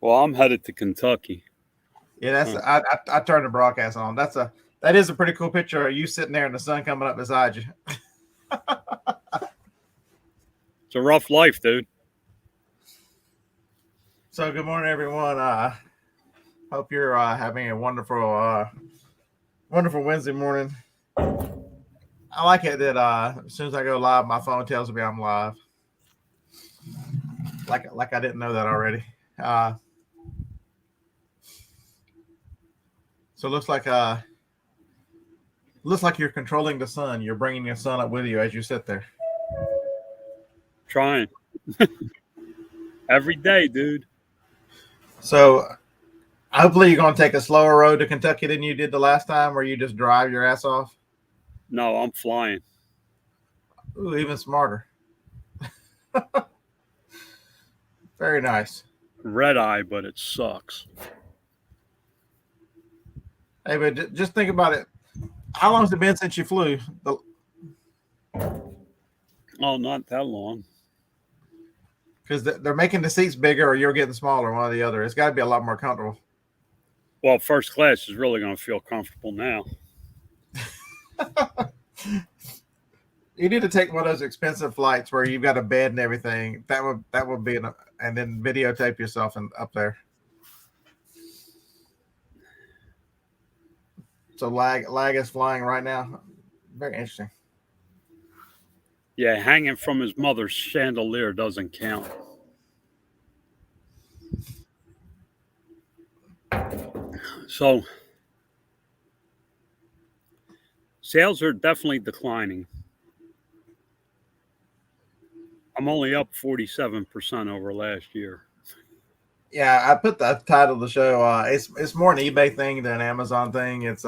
Well, I'm headed to Kentucky. Yeah, that's I turned the broadcast on. That is a pretty cool picture of you sitting there and the sun coming up beside you. It's a rough life, dude. So good morning, everyone. Hope you're having a wonderful Wednesday morning. I like it that as soon as I go live, my phone tells me I'm live. Like I didn't know that already. So it looks like you're controlling the sun. You're bringing your sun up with you as you sit there. Trying. Every day, dude. So hopefully you're going to take a slower road to Kentucky than you did the last time, where you just drive your ass off. No, I'm flying. Ooh, even smarter. Very nice. Red eye, but it sucks. Hey, but just think about it. How long has it been since you flew? Oh, not that long. Because they're making the seats bigger, or you're getting smaller, one or the other. It's got to be a lot more comfortable. Well, first class is really going to feel comfortable now. You need to take one of those expensive flights where you've got a bed and everything. That would be and then videotape yourself up there. So lag is flying right now. Very interesting. Yeah, hanging from his mother's chandelier doesn't count. So sales are definitely declining. I'm only up 47% over last year. Yeah, I put the title of the show. It's more an eBay thing than an Amazon thing. It's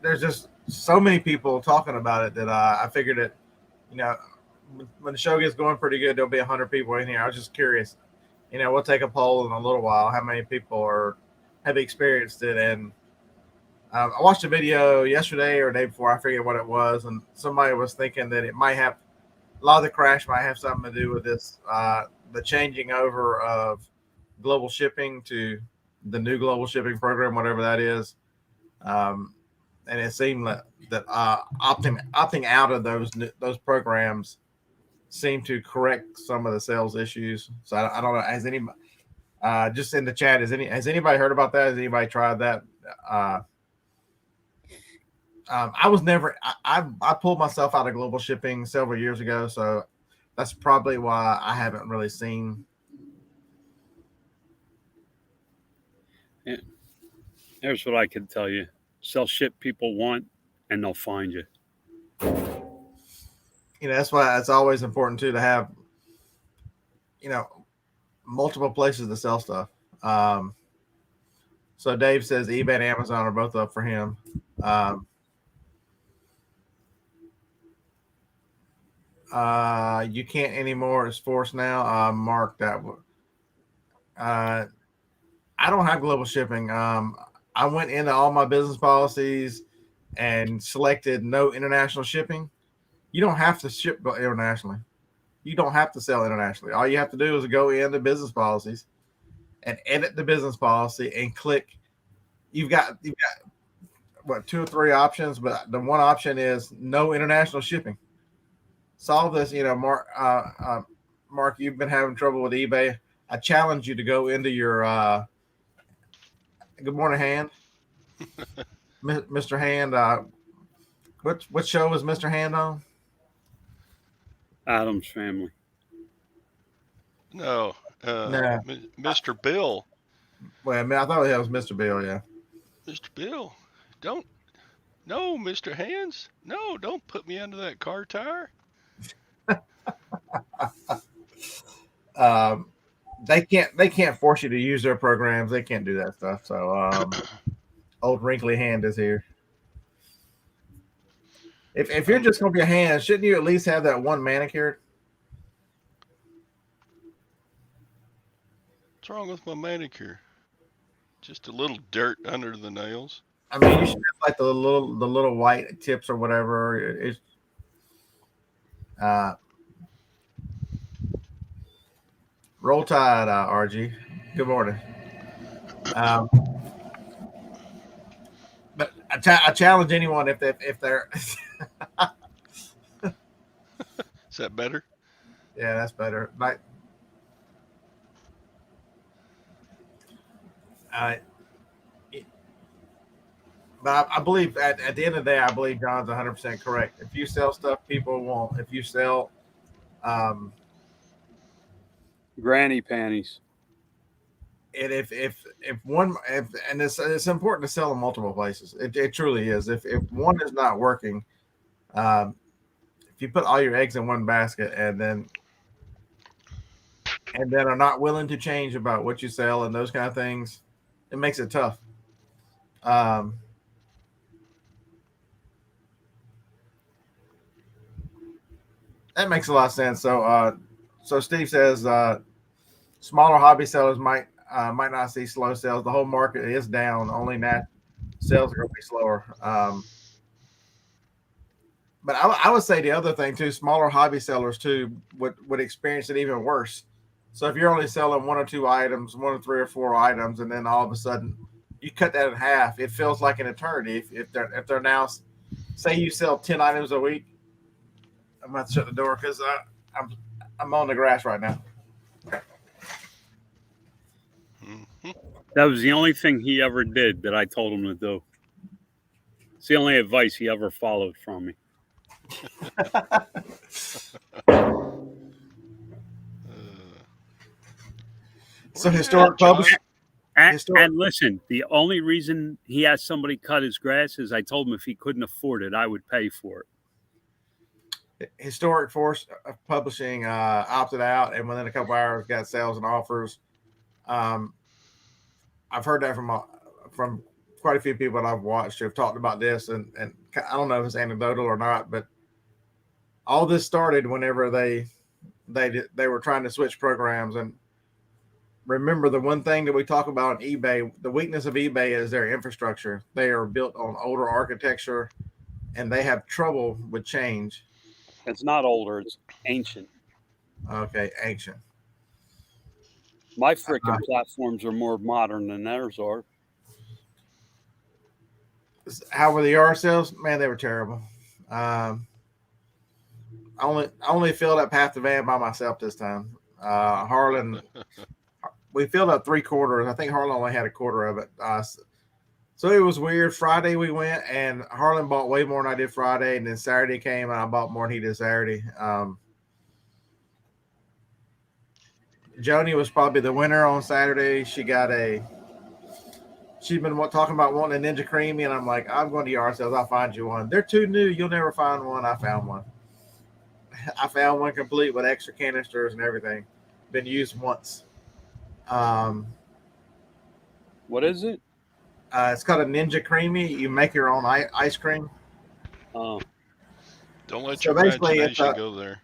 there's just so many people talking about it that I figured that, when the show gets going pretty good, there'll be 100 people in here. I was just curious. We'll take a poll in a little while. How many people have experienced it? And I watched a video yesterday or the day before. I forget what it was, and somebody was thinking that it might have a lot of the crash might have something to do with this, the changing over of global shipping to the new global shipping program, whatever that is. And it seemed that opting out of those programs seemed to correct some of the sales issues. So I don't know. Has anybody just in the chat? Has anybody heard about that? Has anybody tried that? I was never. I pulled myself out of global shipping several years ago, so that's probably why I haven't really seen. Yeah. Here's what I can tell you: sell shit people want, and they'll find you. That's why it's always important too to have, multiple places to sell stuff. So Dave says eBay and Amazon are both up for him. You can't anymore. It's forced now. Mark that. I don't have global shipping. I went into all my business policies and selected no international shipping. You don't have to ship internationally. You don't have to sell internationally. All you have to do is go into business policies and edit the business policy and click. You've got what, 2 or 3 options, but the one option is no international shipping. Solve this. Mark, you've been having trouble with eBay. I challenge you to go into your good morning, Hand. Mr. Hand, what show was Mr. Hand on? Adam's Family. No, No. Mr. Bill. Well, I mean, I thought it was Mr. Bill, yeah. Mr. Bill, no, Mr. Hands, no, don't put me under that car tire. They can't force you to use their programs. They can't do that stuff. So, old wrinkly Hand is here. If you're just gonna be a hand, shouldn't you at least have that one manicured? What's wrong with my manicure? Just a little dirt under the nails. I mean, you should have like the little white tips or whatever. Roll Tide, RG. Good morning. But I challenge anyone if they're Is that better? yeah, that's better. Uh, but I believe at the end of the day, I believe John's 100% correct. If you sell stuff people want, if you sell, um, Granny panties. and if one if and it's important to sell in multiple places. It truly is. If one is not working, um, if you put all your eggs in one basket and then are not willing to change about what you sell and those kind of things, it makes it tough. Um, that makes a lot of sense. So Steve says smaller hobby sellers might not see slow sales. The whole market is down. Only that sales are going to be slower. But I would say the other thing too, smaller hobby sellers too would experience it even worse. So if you're only selling one or two items, one or three or four items, and then all of a sudden you cut that in half, it feels like an eternity. If they're now, say you sell 10 items a week, I'm about to shut the door because I'm on the grass right now. Mm-hmm. That was the only thing he ever did that I told him to do. It's the only advice he ever followed from me. So Where you historic at, John? publishing. And listen, the only reason he has somebody cut his grass is I told him if he couldn't afford it, I would pay for it. Historic Force Publishing opted out, and within a couple hours got sales and offers. I've heard that from quite a few people that I've watched who have talked about this, and I don't know if it's anecdotal or not, but all this started whenever they were trying to switch programs. And remember, the one thing that we talk about on eBay, the weakness of eBay is their infrastructure. They are built on older architecture, and they have trouble with change. It's not older, it's ancient. Okay, ancient. My freaking platforms are more modern than theirs are. How were the yard sales? Man, they were terrible. I only filled up half the van by myself this time. Harlan, we filled up 3/4. I think Harlan only had a quarter of it. So it was weird. Friday we went, and Harlan bought way more than I did Friday, and then Saturday came, and I bought more than he did Saturday. Joni was probably the winner on Saturday. She'd been talking about wanting a Ninja Creamy, and I'm like, I'm going to yard sales. I'll find you one. They're too new. You'll never find one. I found one. I found one complete with extra canisters and everything. Been used once. What is it? It's called a Ninja Creamy. You make your own ice cream. Oh, Don't let So your basically, imagination go there.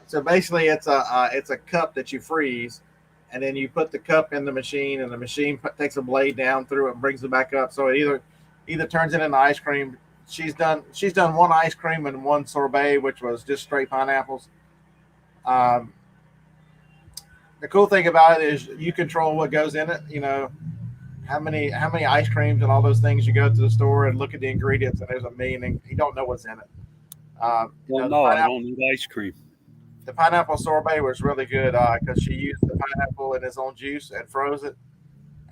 So basically, it's a cup that you freeze, and then you put the cup in the machine, and the machine takes a blade down through it and brings it back up. So it either turns it into ice cream. She's done one ice cream and one sorbet, which was just straight pineapples. The cool thing about it is you control what goes in it. You know how many ice creams and all those things. You go to the store and look at the ingredients, and there's a million, and you don't know what's in it. well, no, I don't need ice cream. The pineapple sorbet was really good because she used the pineapple in its own juice and froze it,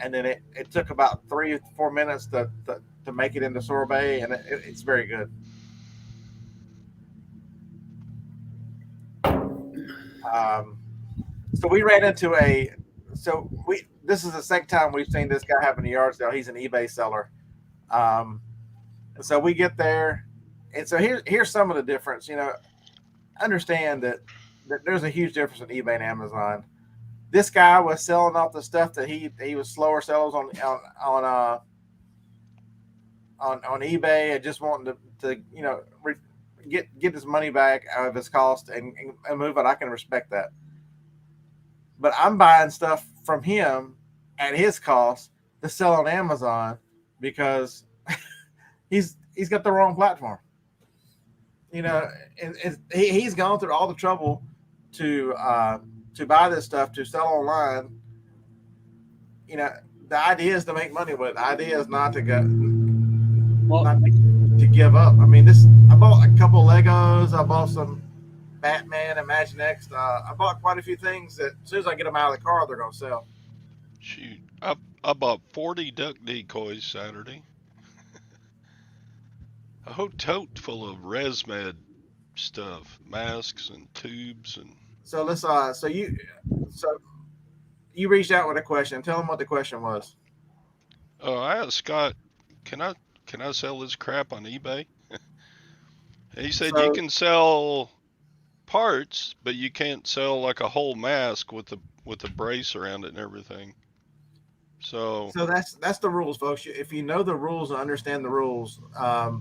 and then it took about 3 or 4 minutes to make it into sorbet, and it's very good. So we ran into this is the second time we've seen this guy having a yard sale. He's an eBay seller. And so we get there, and so here's some of the difference. You know, understand that there's a huge difference in eBay and Amazon. This guy was selling off the stuff that he was slower sellers on eBay and just wanting to get his money back out of his cost and move it. I can respect that. But I'm buying stuff from him at his cost to sell on Amazon because he's got the wrong platform. You know, he's gone through all the trouble to to buy this stuff to sell online, you know, the idea is to make money with it. The idea is not to go, not to give up. I mean, I bought a couple Legos. I bought some Batman, Imaginext. I bought quite a few things that as soon as I get them out of the car, they're going to sell. Shoot, I bought 40 duck decoys Saturday. A whole tote full of ResMed stuff, masks and tubes and. So let's so you reached out with a question. Tell them what the question was. Oh, I asked Scott, can I sell this crap on eBay? He said you can sell parts, but you can't sell like a whole mask with the brace around it and everything. So that's the rules, folks. If you know the rules and understand the rules,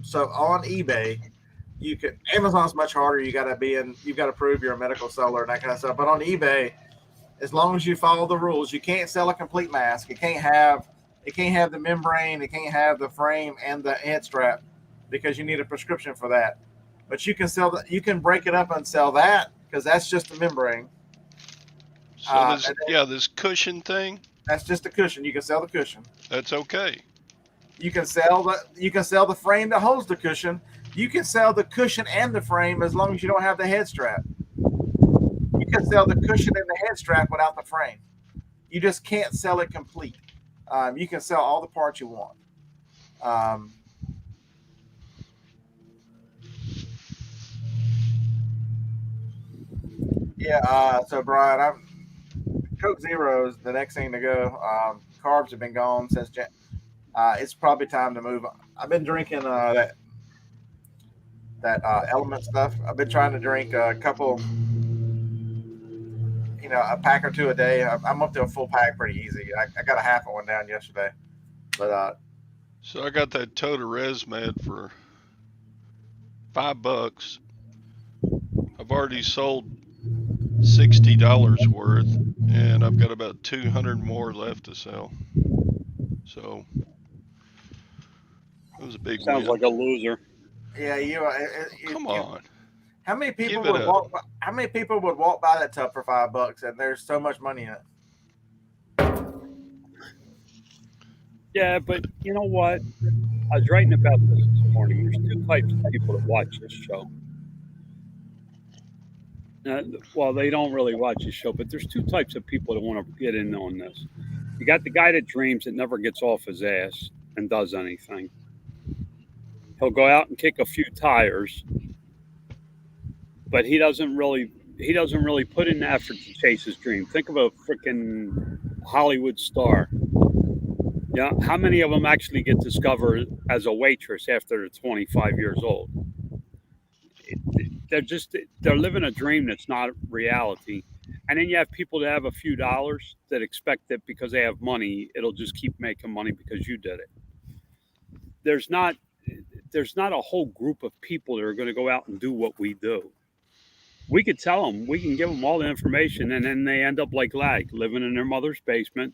so on eBay, you could. Amazon's much harder. You've got to prove you're a medical seller and that kind of stuff. But on eBay, as long as you follow the rules, you can't sell a complete mask. It can't have the membrane. It can't have the frame and the head strap because you need a prescription for that. But you can sell that. You can break it up and sell that because that's just the membrane. So this cushion thing. That's just a cushion. You can sell the cushion. That's okay. You can sell the frame that holds the cushion. You can sell the cushion and the frame as long as you don't have the head strap. You can sell the cushion and the head strap without the frame. You just can't sell it complete. You can sell all the parts you want. So Brian, Coke Zero is the next thing to go. Carbs have been gone since it's probably time to move on. I've been drinking that element stuff. I've been trying to drink a couple, a pack or two a day. I'm up to a full pack pretty easy. I got a half of one down yesterday. But so I got that tote of ResMed for $5. I've already sold $60 worth, and I've got about 200 more left to sell. So it was a big Sounds win. like a loser. Yeah, Come on. How many people would walk by that tub for $5 and there's so much money in it? Yeah, but you know what? I was writing about this morning. There's two types of people that watch this show. Well, they don't really watch the show, but there's two types of people that want to get in on this. You got the guy that dreams that never gets off his ass and does anything. He'll go out and kick a few tires, but he doesn't really put in the effort to chase his dream. Think of a freaking Hollywood star. Yeah, how many of them actually get discovered as a waitress after they're 25 years old? They're living a dream that's not reality. And then you have people that have a few dollars that expect that because they have money, it'll just keep making money because you did it. There's not a whole group of people that are going to go out and do what we do. We could tell them, we can give them all the information, and then they end up like living in their mother's basement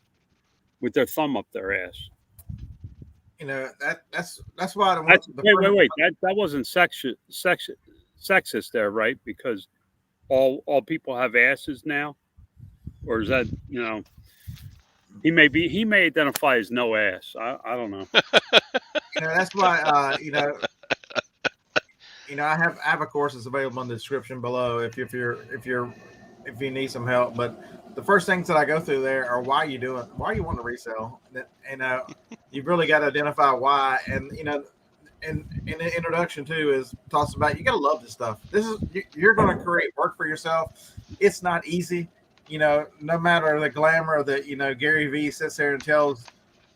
with their thumb up their ass. That's why. Wait. That wasn't sexist there, right? Because all people have asses now, or is that he may identify as no ass. I don't know. That's why I have a course that's available in the description below if you need some help. But the first things that I go through there are why you want to resell, and you've really got to identify why. And and in the introduction too talks about you got to love this stuff. You're going to create work for yourself. It's not easy, no matter the glamour that Gary Vee sits there and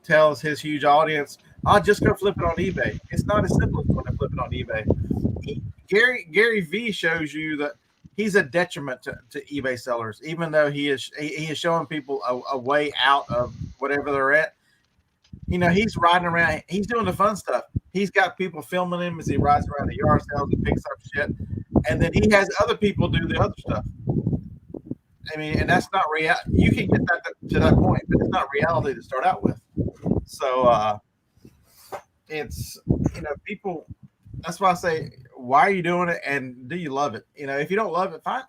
tells his huge audience, I'll just go flip it on eBay. It's not as simple as going to flip it on eBay. Gary Vee shows you that he's a detriment to eBay sellers, even though he is showing people a way out of whatever they're at. He's riding around. He's doing the fun stuff. He's got people filming him as he rides around the yard sales and picks up shit. And then he has other people do the other stuff. I mean, and that's not real. You can get that to that point, but it's not reality to start out with. So it's, people, that's why I say, why are you doing it? And do you love it? If you don't love it, fine.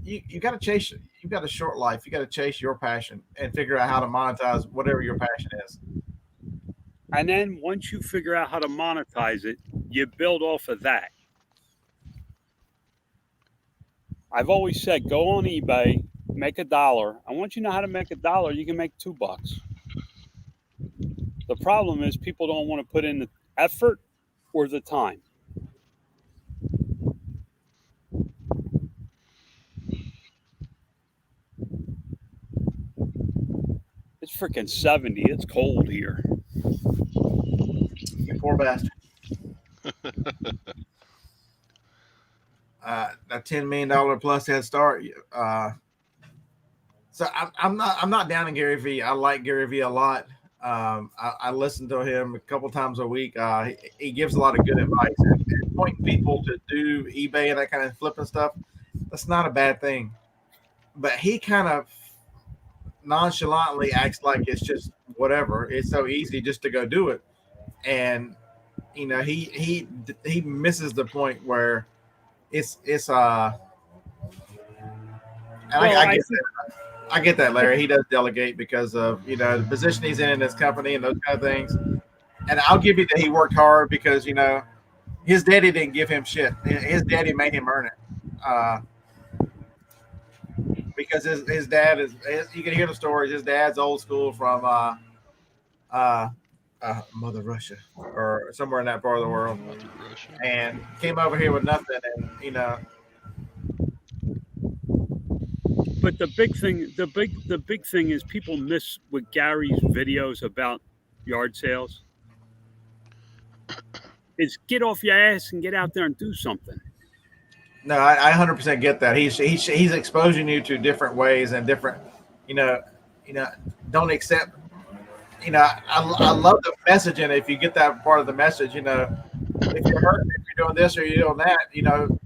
you got to chase. You've got a short life. You got to chase your passion and figure out how to monetize whatever your passion is. And then once you figure out how to monetize it, you build off of that. I've always said, go on eBay, make $1. And once you know how to make $1, you can make $2. The problem is people don't want to put in the effort or the time. It's freaking 70. It's cold here. You poor bastard. A $10 million plus head start. So I'm not down in Gary Vee. I like Gary Vee a lot. I listen to him a couple times a week. He gives a lot of good advice. And pointing people to do eBay and that kind of flipping stuff, that's not a bad thing. But he kind of nonchalantly acts like it's just whatever. It's so easy just to go do it. And you know, he misses the point where it's and I get that, Larry. He does delegate because of, you know, the position he's in this company and those kind of things. And I'll give you that he worked hard because, you know, his daddy didn't give him shit. His daddy made him earn it. Because his dad is, you can hear the stories. His dad's old school from Mother Russia or somewhere in that part of the world, and came over here with nothing, and you know. But the big thing is people miss with Gary's videos about yard sales. Is get off your ass and get out there and do something. No, I 100% get that. He's exposing you to different ways and different, you know, don't accept. You know, I love the messaging. If you get that part of the message, you know, if you're hurting, if you're doing this or you're doing that, you know,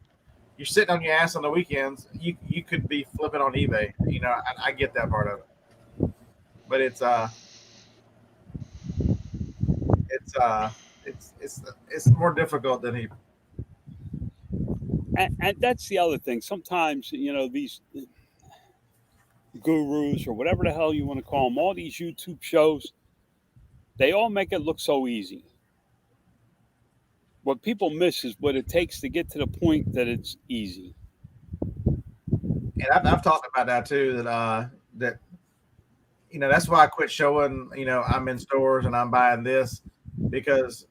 you're sitting on your ass on the weekends. You could be flipping on eBay. You know, I get that part of it, but it's more difficult than he. And that's the other thing. Sometimes, you know, these gurus or whatever the hell you want to call them, all these YouTube shows, they all make it look so easy. What people miss is what it takes to get to the point that it's easy. And I've talked about that too. That you know, that's why I quit showing. You know, I'm in stores and I'm buying this because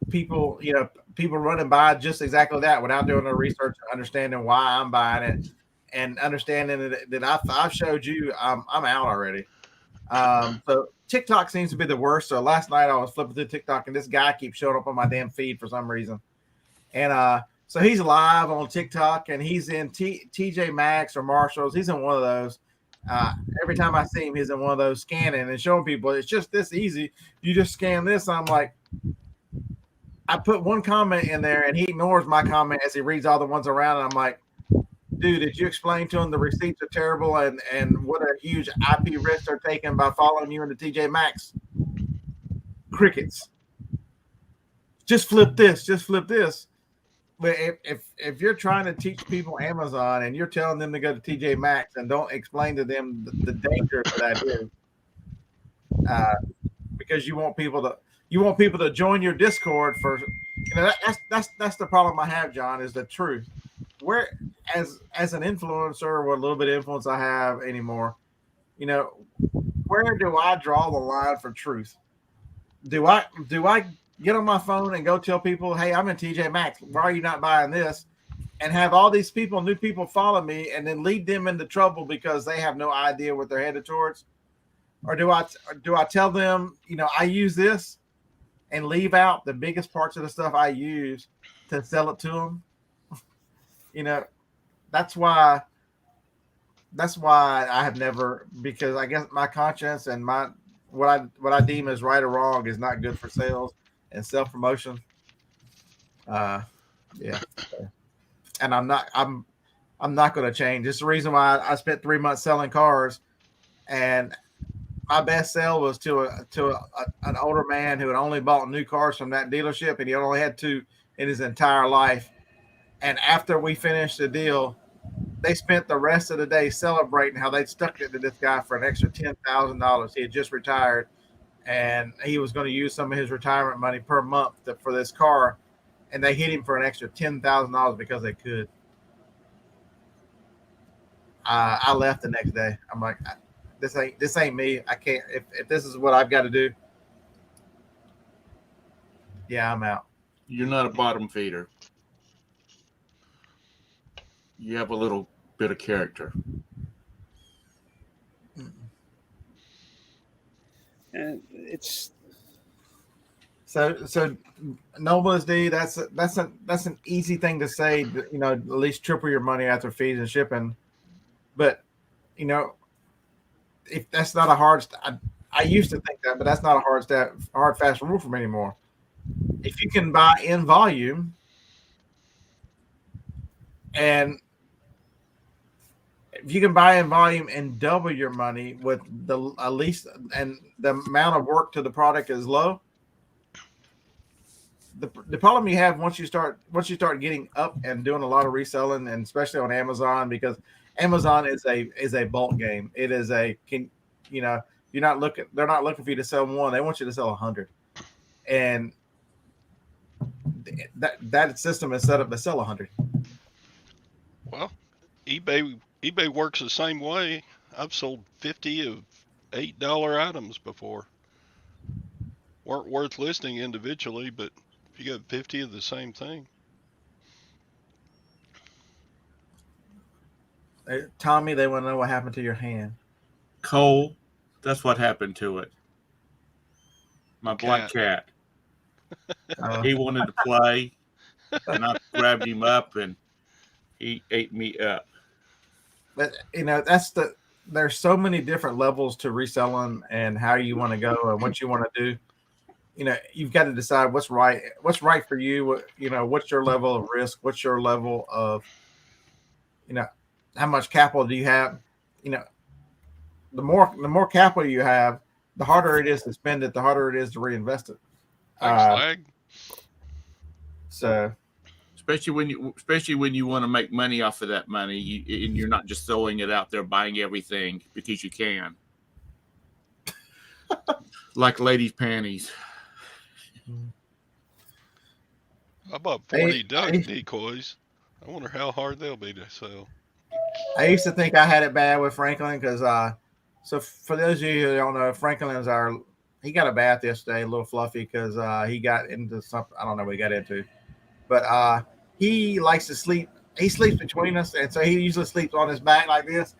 people running by just exactly that without doing the research, understanding why I'm buying it, and understanding that I've showed you I'm out already. So TikTok seems to be the worst. So last night I was flipping through TikTok and this guy keeps showing up on my damn feed for some reason. And so he's live on TikTok and he's in TJ Maxx or Marshalls. He's in one of those. Every time I see him, he's in one of those scanning and showing people it's just this easy. You just scan this. I'm like, I put one comment in there and he ignores my comment as he reads all the ones around. And I'm like, dude, did you explain to him the receipts are terrible and what a huge IP risk they're taking by following you into TJ Maxx? Crickets. Just flip this. Just flip this. But if you're trying to teach people Amazon and you're telling them to go to TJ Maxx and don't explain to them the danger of that is, because you want people to join your Discord for, you know, that's the problem I have, John, is the truth. Where as an influencer, what little bit of influence I have anymore, you know, where do I draw the line for truth? Do I get on my phone and go tell people, hey, I'm in TJ Maxx, why are you not buying this? And have all these people, new people, follow me and then lead them into trouble because they have no idea what they're headed towards? Or do I tell them, you know, I use this and leave out the biggest parts of the stuff I use to sell it to them? You know, that's why I have never, because I guess my conscience and what I deem as right or wrong is not good for sales and self-promotion. Yeah. And I'm not going to change. It's the reason why I spent 3 months selling cars, and my best sale was to an older man who had only bought new cars from that dealership, and he only had 2 in his entire life. And after we finished the deal, they spent the rest of the day celebrating how they'd stuck it to this guy for an extra $10,000. He had just retired, and he was going to use some of his retirement money per month for this car, and they hit him for an extra $10,000 because they could. I left the next day. I'm like, this ain't me. I can't. If this is what I've got to do, yeah, I'm out. You're not a bottom feeder. You have a little bit of character. And it's so Nobles D. That's an easy thing to say. You know, at least triple your money after fees and shipping. But you know, if that's not a hard, I used to think that, but that's not a hard fast rule for me anymore. If you can buy in volume, and if you can buy in volume and double your money with the at least, and the amount of work to the product is low, the problem you have once you start getting up and doing a lot of reselling, and especially on Amazon, because Amazon is a bulk game. It is they're not looking for you to sell one. They want you to sell 100. And that system is set up to sell 100. Well, eBay works the same way. I've sold 50 of $8 items before. Weren't worth listing individually, but if you got 50 of the same thing. Tommy, they want to know what happened to your hand. Cole, that's what happened to it. My black cat. He wanted to play, and I grabbed him up, and he ate me up. But you know, there's so many different levels to reselling and how you want to go and what you want to do. You know, you've got to decide what's right for you. You know, what's your level of risk? What's your level of, you know, how much capital do you have? You know, the more capital you have, the harder it is to spend it, the harder it is to reinvest it. So, especially when you want to make money off of that money, and you're not just throwing it out there buying everything because you can, like ladies' panties. I bought 40 duck decoys. I wonder how hard they'll be to sell. I used to think I had it bad with Franklin because, so for those of you who don't know, Franklin's he got a bath yesterday, a little fluffy because he got into something. I don't know what he got into, but he likes to sleep. He sleeps between us, and so he usually sleeps on his back like this.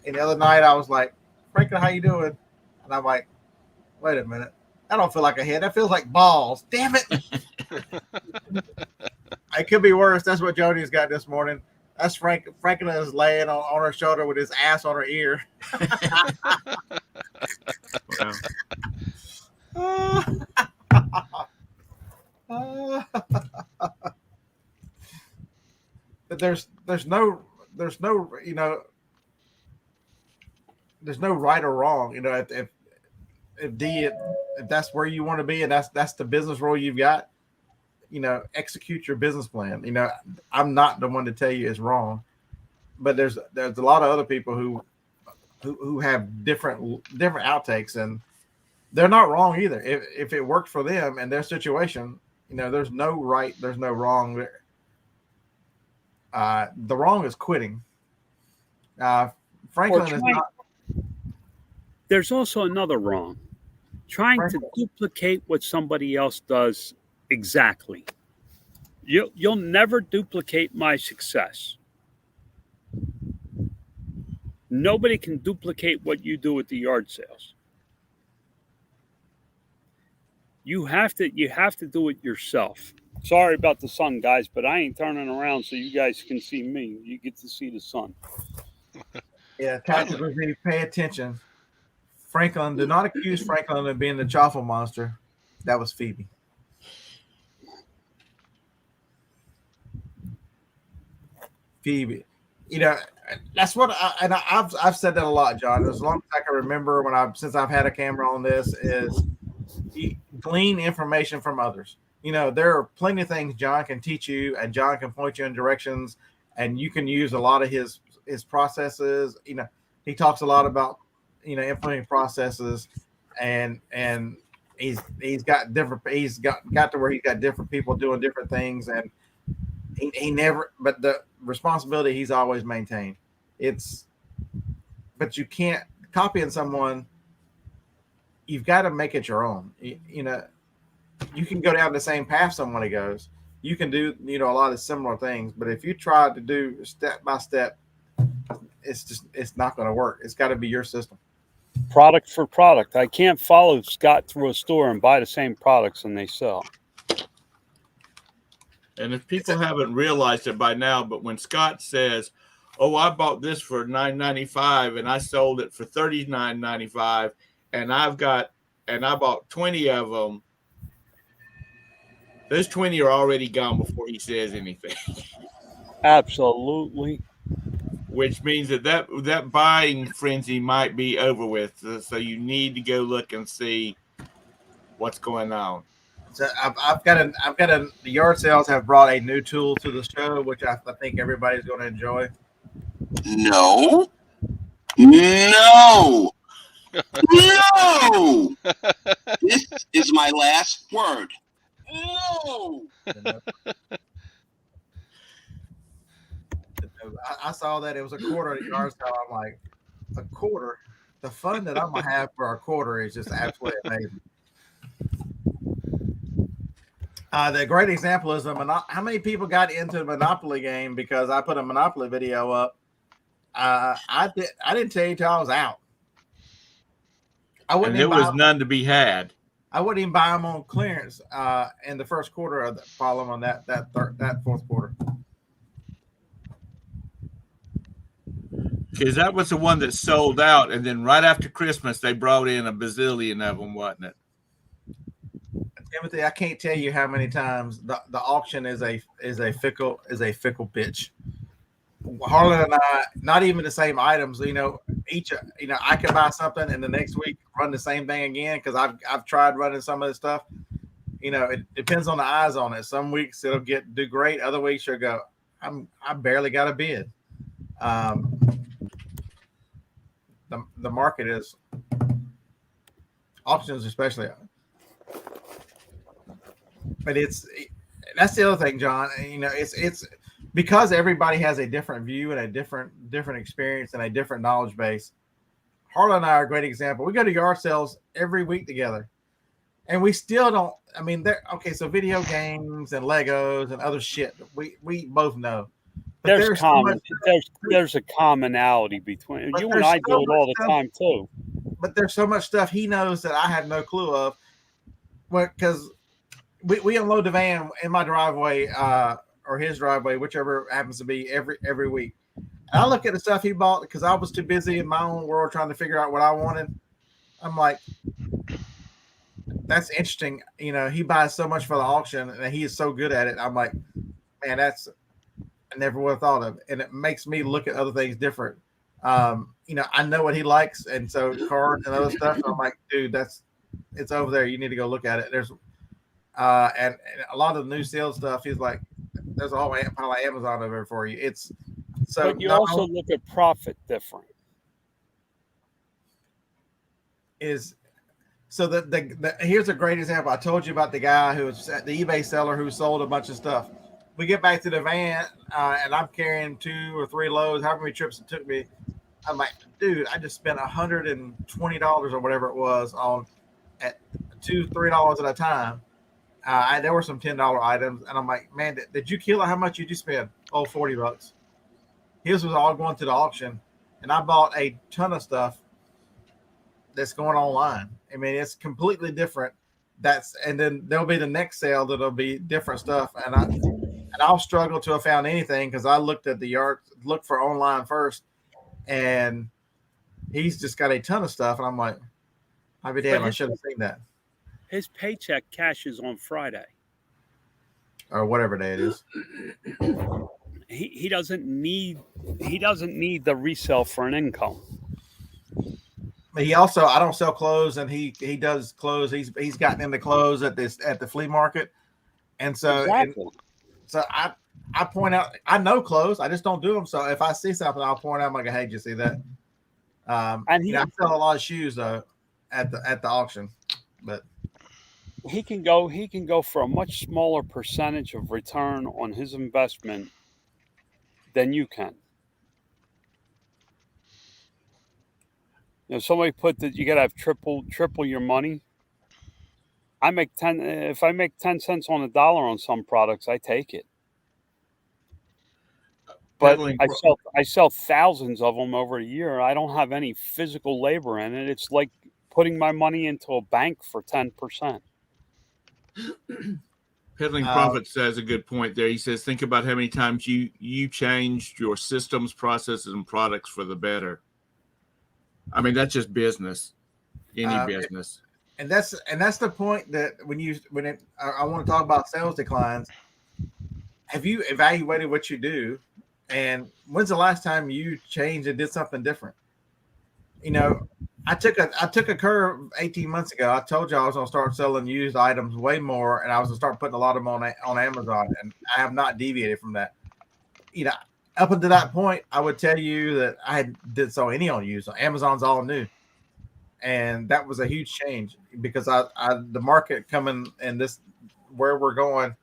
And the other night I was like, Franklin, how you doing? And I'm like, wait a minute. I don't feel like a head. That feels like balls. Damn it. It could be worse. That's what Jody's got this morning. That's Franklin is laying on her shoulder with his ass on her ear. But there's no you know, there's no right or wrong. You know, if that's where you want to be and that's the business role you've got, you know, execute your business plan. You know, I'm not the one to tell you it's wrong, but there's a lot of other people who have different outtakes, and they're not wrong either. If it worked for them and their situation, you know, there's no right, there's no wrong there. The wrong is quitting. Franklin is not. There's also another wrong. Trying to duplicate what somebody else does exactly. You'll never duplicate my success. Nobody can duplicate what you do at the yard sales. You have to do it yourself. Sorry about the sun, guys, but I ain't turning around so you guys can see me. You get to see the sun. Yeah, tactical review, pay attention. Franklin, do not accuse Franklin of being the chaffle monster. That was Phoebe. Phoebe. You know, that's what I've said that a lot, John. As long as I can remember since I've had a camera on this, is you glean information from others. You know, there are plenty of things John can teach you, and John can point you in directions, and you can use a lot of his his processes. He talks a lot about implementing processes, and he's got different. He's got to where he's got different people doing different things, and he never. But the responsibility he's always maintained. But you can't copying someone. You've got to make it your own. You can go down the same path someone goes. You can do, a lot of similar things, but if you try to do step by step, it's not going to work. It's got to be your system. Product for product. I can't follow Scott through a store and buy the same products and they sell. And if people haven't realized it by now, but when Scott says, "Oh, I bought this for $9.95 and I sold it for $39.95, and I bought 20 of them," those 20 are already gone before he says anything. Absolutely. Which means that buying frenzy might be over with. So you need to go look and see what's going on. So the yard sales have brought a new tool to the show, which I think everybody's going to enjoy. No. This is my last word. No. I saw that it was a quarter at yard sale. I'm like, a quarter? The fun that I'm gonna have for a quarter is just absolutely amazing. The great example is how many people got into the Monopoly game because I put a Monopoly video up. I didn't tell you till I was out. And there was none to be had. I wouldn't even buy them on clearance in the first quarter of the following that fourth quarter. Because that was the one that sold out, and then right after Christmas they brought in a bazillion of them, wasn't it? Timothy, I can't tell you how many times the auction is a fickle bitch. Harlan and I, not even the same items. Each I could buy something and the next week run the same thing again because I've tried running some of this stuff. It depends on the eyes on it. Some weeks it'll do great. Other weeks you'll go, I barely got a bid. The market is auctions, especially. But that's the other thing, John. It's because everybody has a different view and a different experience and a different knowledge base. Harlan and I are a great example. We go to yard sales every week together, and we still don't. I mean, okay. So video games and Legos and other shit we both know. But there's a commonality between you and I do it all the time too. But there's so much stuff he knows that I have no clue of. Well, because we unload the van in my driveway or his driveway, whichever happens to be every week. And I look at the stuff he bought because I was too busy in my own world trying to figure out what I wanted. I'm like, that's interesting. He buys so much for the auction and he is so good at it. I'm like, man, I never would have thought of it. And it makes me look at other things different. I know what he likes. And so cards and other stuff. I'm like, dude, it's over there. You need to go look at it. There's, and a lot of the new sales stuff, he's like, there's a whole pile of Amazon over there for you. But you also look at profit different. Here's a great example. I told you about the guy who was at the eBay seller who sold a bunch of stuff. We get back to the van and I'm carrying 2 or 3 loads, however many trips it took me. I'm like, dude, I just spent $120 or whatever it was at $2-3 at a time. There were some $10 items, and I'm like, man, did you kill it? How much did you spend? Oh, $40. His was all going to the auction, and I bought a ton of stuff that's going online. I mean, it's completely different. And then there'll be the next sale that'll be different stuff, and I'll struggle to have found anything because I looked at looked for online first, and he's just got a ton of stuff, and I'm like, I'd be damn, I should have seen that. His paycheck cashes on Friday. Or whatever day it is. He doesn't need the resale for an income. But he also, I don't sell clothes, and he does clothes. He's gotten into clothes at the flea market, and so exactly. So I point out, I know clothes, I just don't do them. So if I see something, I'll point out. I'm like, hey, did you see that? And I sell a lot of shoes though at the auction, but he can go for a much smaller percentage of return on his investment than you can. Somebody put that you got to have triple your money. I make 10. If I make 10 cents on the dollar on some products, I take it. But I sell thousands of them over a year. I don't have any physical labor in it. It's like putting my money into a bank for 10%. Peddling Profit says a good point there. He says, think about how many times you changed your systems, processes, and products for the better. I mean, that's just business, any business. And that's the point that I want to talk about sales declines. Have you evaluated what you do? And when's the last time you changed and did something different? I took a curve 18 months ago. I told you I was going to start selling used items way more, and I was going to start putting a lot of them on Amazon, and I have not deviated from that. Up until that point, I would tell you that I didn't sell any on used. Amazon's all new, and that was a huge change because the market coming and this where we're going,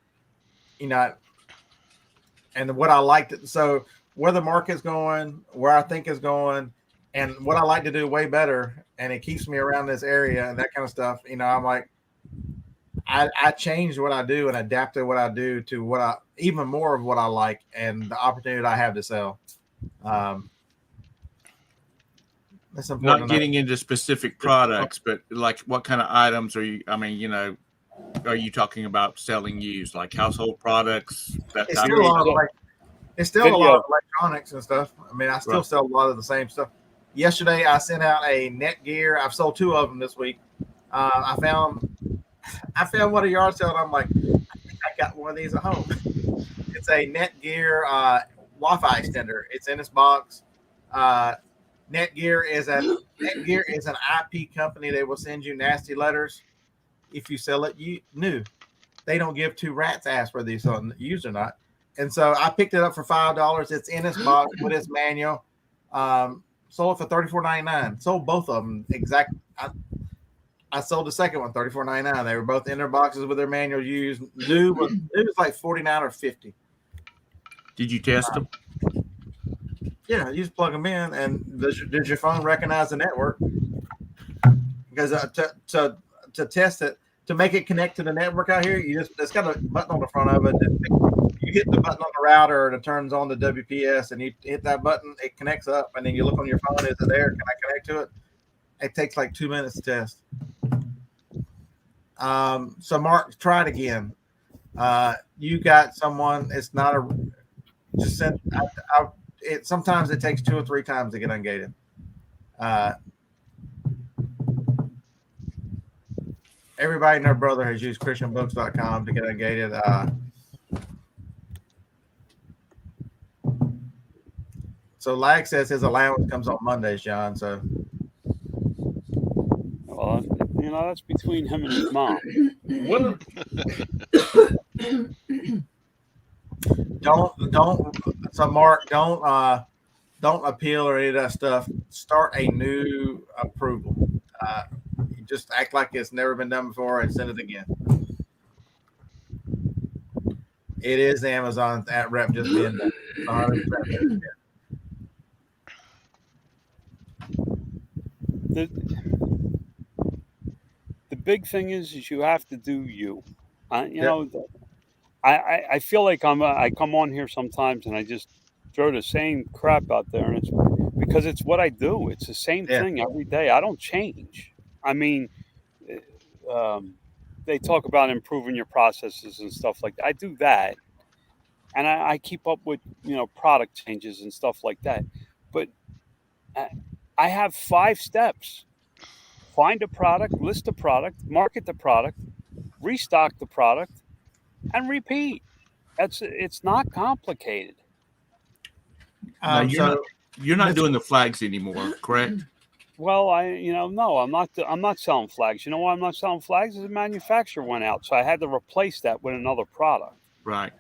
and what I liked. So where the market's going, where I think is going, and what I like to do way better, and it keeps me around this area and that kind of stuff. I'm like, I changed what I do and adapted what I do to even more of what I like and the opportunity I have to sell. That's important. Not getting into specific products, but like what kind of items are you? I mean, are you talking about selling used, like household products? It's still a lot of electronics and stuff. I mean, I still sell a lot of the same stuff. Yesterday, I sent out a Netgear. I've sold 2 of them this week. I found one at yard sale, and I'm like, I think I got one of these at home. It's a Netgear Wi-Fi extender. It's in this box. Netgear is an IP company. They will send you nasty letters if you sell it new. They don't give 2 rats ass whether you sell it used or not. And so I picked it up for $5. It's in this box with its manual. Sold it for $34.99. Sold both of them exactly. I sold the second one $34.99. They were both in their boxes with their manual used. New was like $49 or $50. Did you test them? Yeah, you just plug them in, and does your phone recognize the network? Because to test it, to make it connect to the network out here, it's got a button on the front of it. You hit the button on the router, and it turns on the WPS, and you hit that button, it connects up, and then you look on your phone, is it there? Can I connect to it? It takes like 2 minutes to test. So Mark, try it again. You got someone. It's not just send. Sometimes it takes 2 or 3 times to get ungated. Everybody and their brother has used ChristianBooks.com to get ungated. So Lag says his allowance comes on Mondays, John. So, well, that's between him and his mom. Don't. So Mark, don't appeal or any of that stuff. Start a new approval. You just act like it's never been done before and send it again. It is Amazon at rep just being done. 100%. The big thing is you have to do you. I feel like I come on here sometimes and I just throw the same crap out there, and it's because it's what I do. It's the same thing every day. I don't change. I mean, they talk about improving your processes and stuff like that. I do that, and I keep up with product changes and stuff like that. But I have 5 steps: find a product, list a product, market the product, restock the product, and repeat. It's not complicated. You're not doing the flags anymore, correct? Well, no, I'm not selling flags. You know why I'm not selling flags? Is the manufacturer went out, so I had to replace that with another product. Right.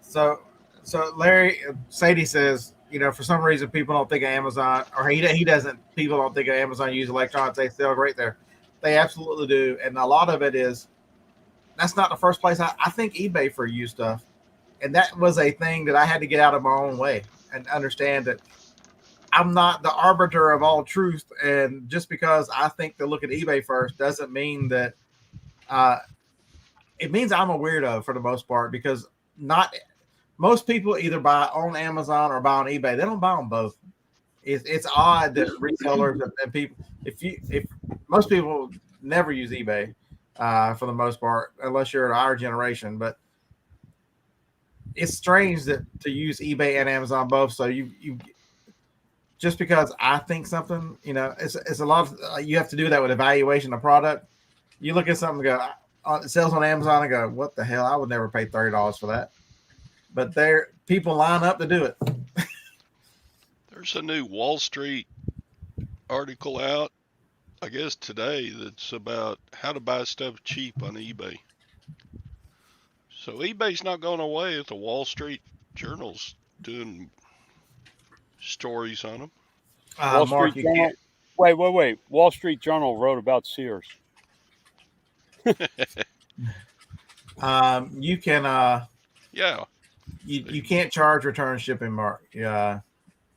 So So Larry, Sadie says, for some reason people don't think of Amazon, or he doesn't. People don't think of Amazon use electronics. They sell great there. They absolutely do, and a lot of it is. That's not the first place. I think eBay for used stuff, and that was a thing that I had to get out of my own way and understand that I'm not the arbiter of all truth. And just because I think to look at eBay first doesn't mean that. It means I'm a weirdo for the most part, because not most people either buy on Amazon or buy on eBay. They don't buy on both. It's odd that resellers and people, if most people never use eBay for the most part, unless you're our generation. But it's strange that to use eBay and Amazon both. So you just because I think something, it's a lot of, you have to do that with evaluation of product. You look at something and go, it sells on Amazon, and go, what the hell? I would never pay $30 for that. But people line up to do it. There's a new Wall Street article out, I guess today, that's about how to buy stuff cheap on eBay. So eBay's not going away if the Wall Street Journal's doing stories on them. Wall Street Journal. Wait. Wall Street Journal wrote about Sears. You can Yeah. You can't charge return shipping, Mark. Yeah,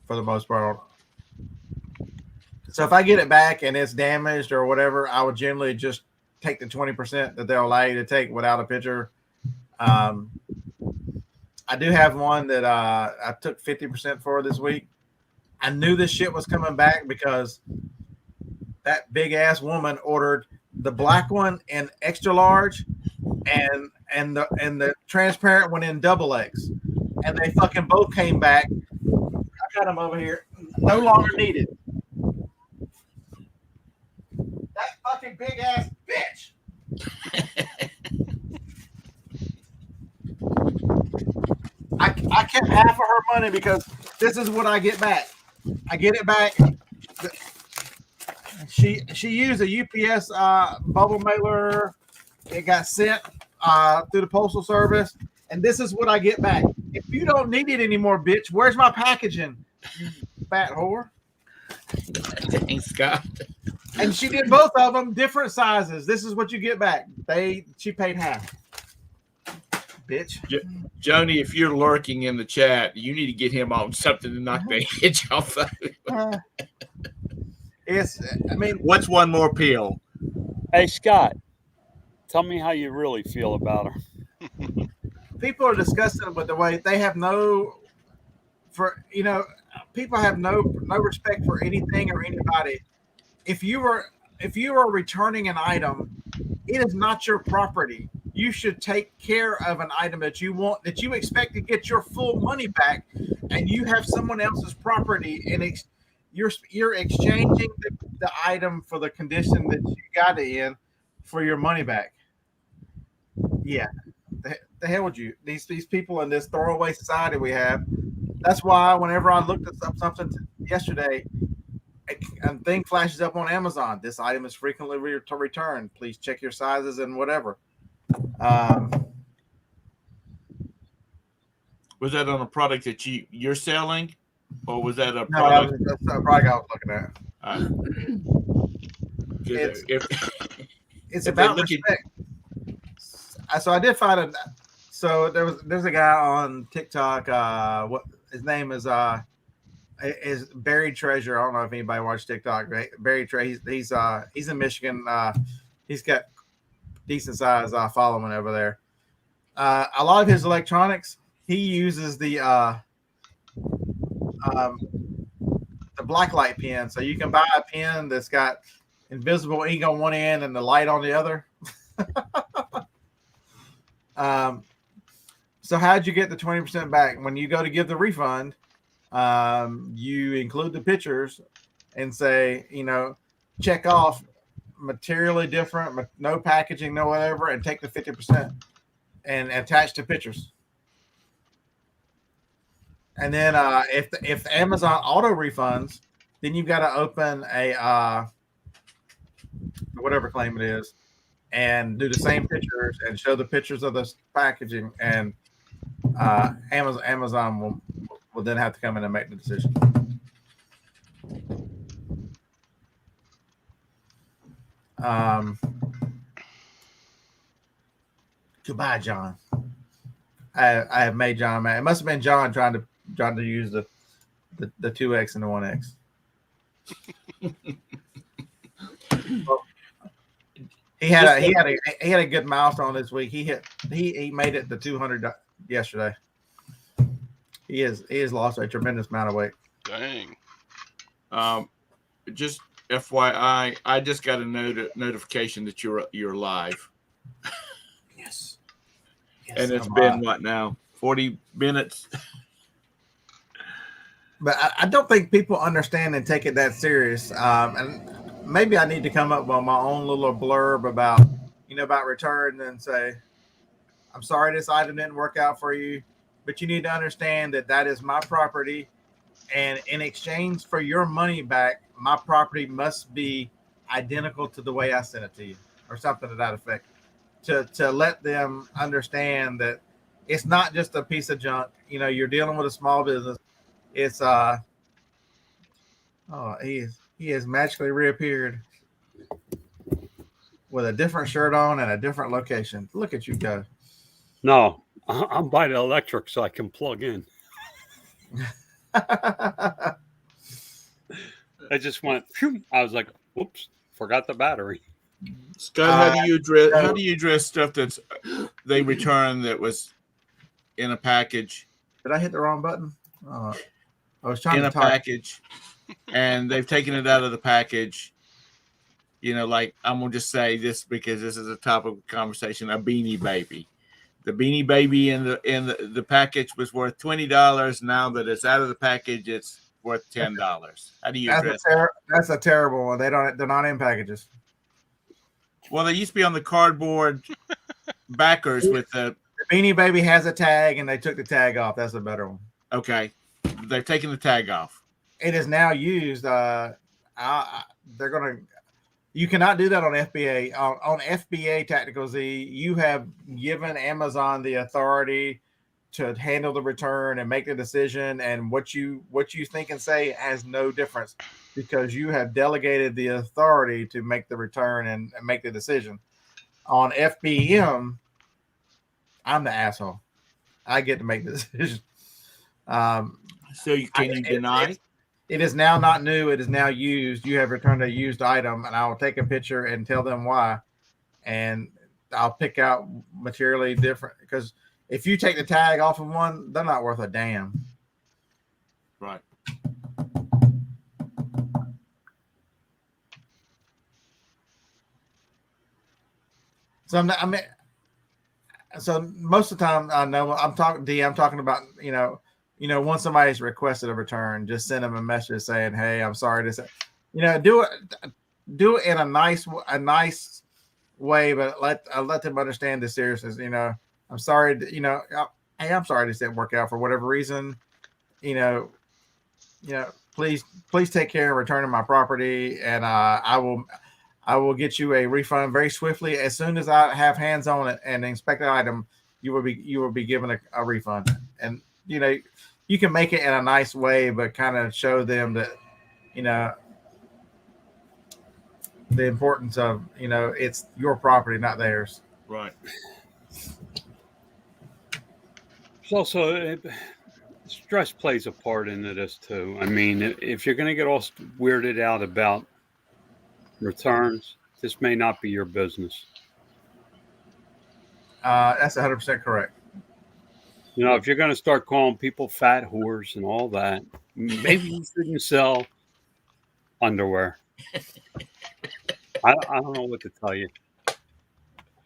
for the most part. So if I get it back and it's damaged or whatever, I would generally just take the 20% that they'll allow you to take without a picture. I do have one that I took 50% for this week. I knew this shit was coming back because that big ass woman ordered the black one in extra large and the transparent one in double X, and they fucking both came back. I got them over here. No longer needed. That fucking big ass bitch. I kept half of her money because this is what I get back. I get it back. She used a UPS bubble mailer. It got sent through the postal service, and this is what I get back. If you don't need it anymore, bitch, where's my packaging, you fat whore? Dang, Scott. And she did both of them, different sizes. This is what you get back. She paid half. Bitch. Joni, if you're lurking in the chat, you need to get him on something to knock the edge off of it. What's one more pill? Hey, Scott, tell me how you really feel about her. People are disgusted with the way they have people have no respect for anything or anybody. If you are returning an item, it is not your property. You should take care of an item that you want, that you expect to get your full money back, and you have someone else's property, and you're exchanging the item for the condition that you got it in for your money back. Yeah, the hell would you? These people in this throwaway society we have. That's why whenever I looked up something yesterday, a thing flashes up on Amazon. This item is frequently returned. Please check your sizes and whatever. Was that on a product that you're selling, or was that a No, product? that's a product I was looking at. It's about respect. So I did find so there's a guy on TikTok. What his name is Buried Treasure. I don't know if anybody watched TikTok. Right? Buried Treasure. He's in Michigan. He's got decent size following over there. A lot of his electronics, he uses the black light pen. So you can buy a pen that's got invisible ink on one end and the light on the other. So how'd you get the 20% back? When you go to give the refund, you include the pictures and say, check off materially different, no packaging, no whatever, and take the 50% and attach the pictures. And then if Amazon auto refunds, then you've got to open a whatever claim it is and do the same pictures and show the pictures of the packaging. And Amazon will then have to come in and make the decision. Goodbye, John. I have made John mad. It must have been John trying to use the 2X and the 1X. Well, he had a good milestone this week. He made it to 200 yesterday. He has lost a tremendous amount of weight. Dang. Just FYI, I just got a notification that you're live. Yes. And it's been what now? 40 minutes. But I don't think people understand and take it that serious. And maybe I need to come up with my own little blurb about return and say, I'm sorry this item didn't work out for you, but you need to understand that is my property. And in exchange for your money back, my property must be identical to the way I sent it to you, or something to that effect. To let them understand that it's not just a piece of junk. You're dealing with a small business. It's he has magically reappeared with a different shirt on and a different location. Look at you go. No, I'm by the electric so I can plug in. I just went. Phew. I was like, "Whoops, forgot the battery." Scott, how do you address stuff that's they return that was in a package? Did I hit the wrong button? I was trying in to a type. package, and they've taken it out of the package. Like I'm gonna just say this because this is a topic of conversation. A Beanie Baby. The Beanie Baby in the package was worth $20. Now that it's out of the package, it's worth $10. How do you address that? That's a terrible one. They're not in packages. Well, they used to be on the cardboard backers with the Beanie Baby has a tag, and they took the tag off. That's a better one. Okay, they've taken the tag off. It is now used. You cannot do that on FBA. On FBA Tactical Z, you have given Amazon the authority to handle the return and make the decision, and what you think and say has no difference because you have delegated the authority to make the return and make the decision. On FBM, I'm the asshole. I get to make the decision. So can you deny? It is now not new. It is now used. You have returned a used item, and I will take a picture and tell them why. And I'll pick out materially different because if you take the tag off of one, they're not worth a damn. Right. So so most of the time I know I'm talking about, once somebody's requested a return, just send them a message saying, "Hey, I'm sorry to say," do it in a nice way, but let them understand the seriousness. I'm sorry, hey, I'm sorry this didn't work out for whatever reason. Please take care of returning my property, and I will get you a refund very swiftly. As soon as I have hands on it and inspect the item, you will be given a refund. And you can make it in a nice way, but kind of show them that the importance of it's your property, not theirs. Right. It's also stress plays a part into this too. I mean, if you're going to get all weirded out about returns, this may not be your business. That's 100% correct. If you're going to start calling people fat whores and all that, maybe you shouldn't sell underwear. I don't know what to tell you,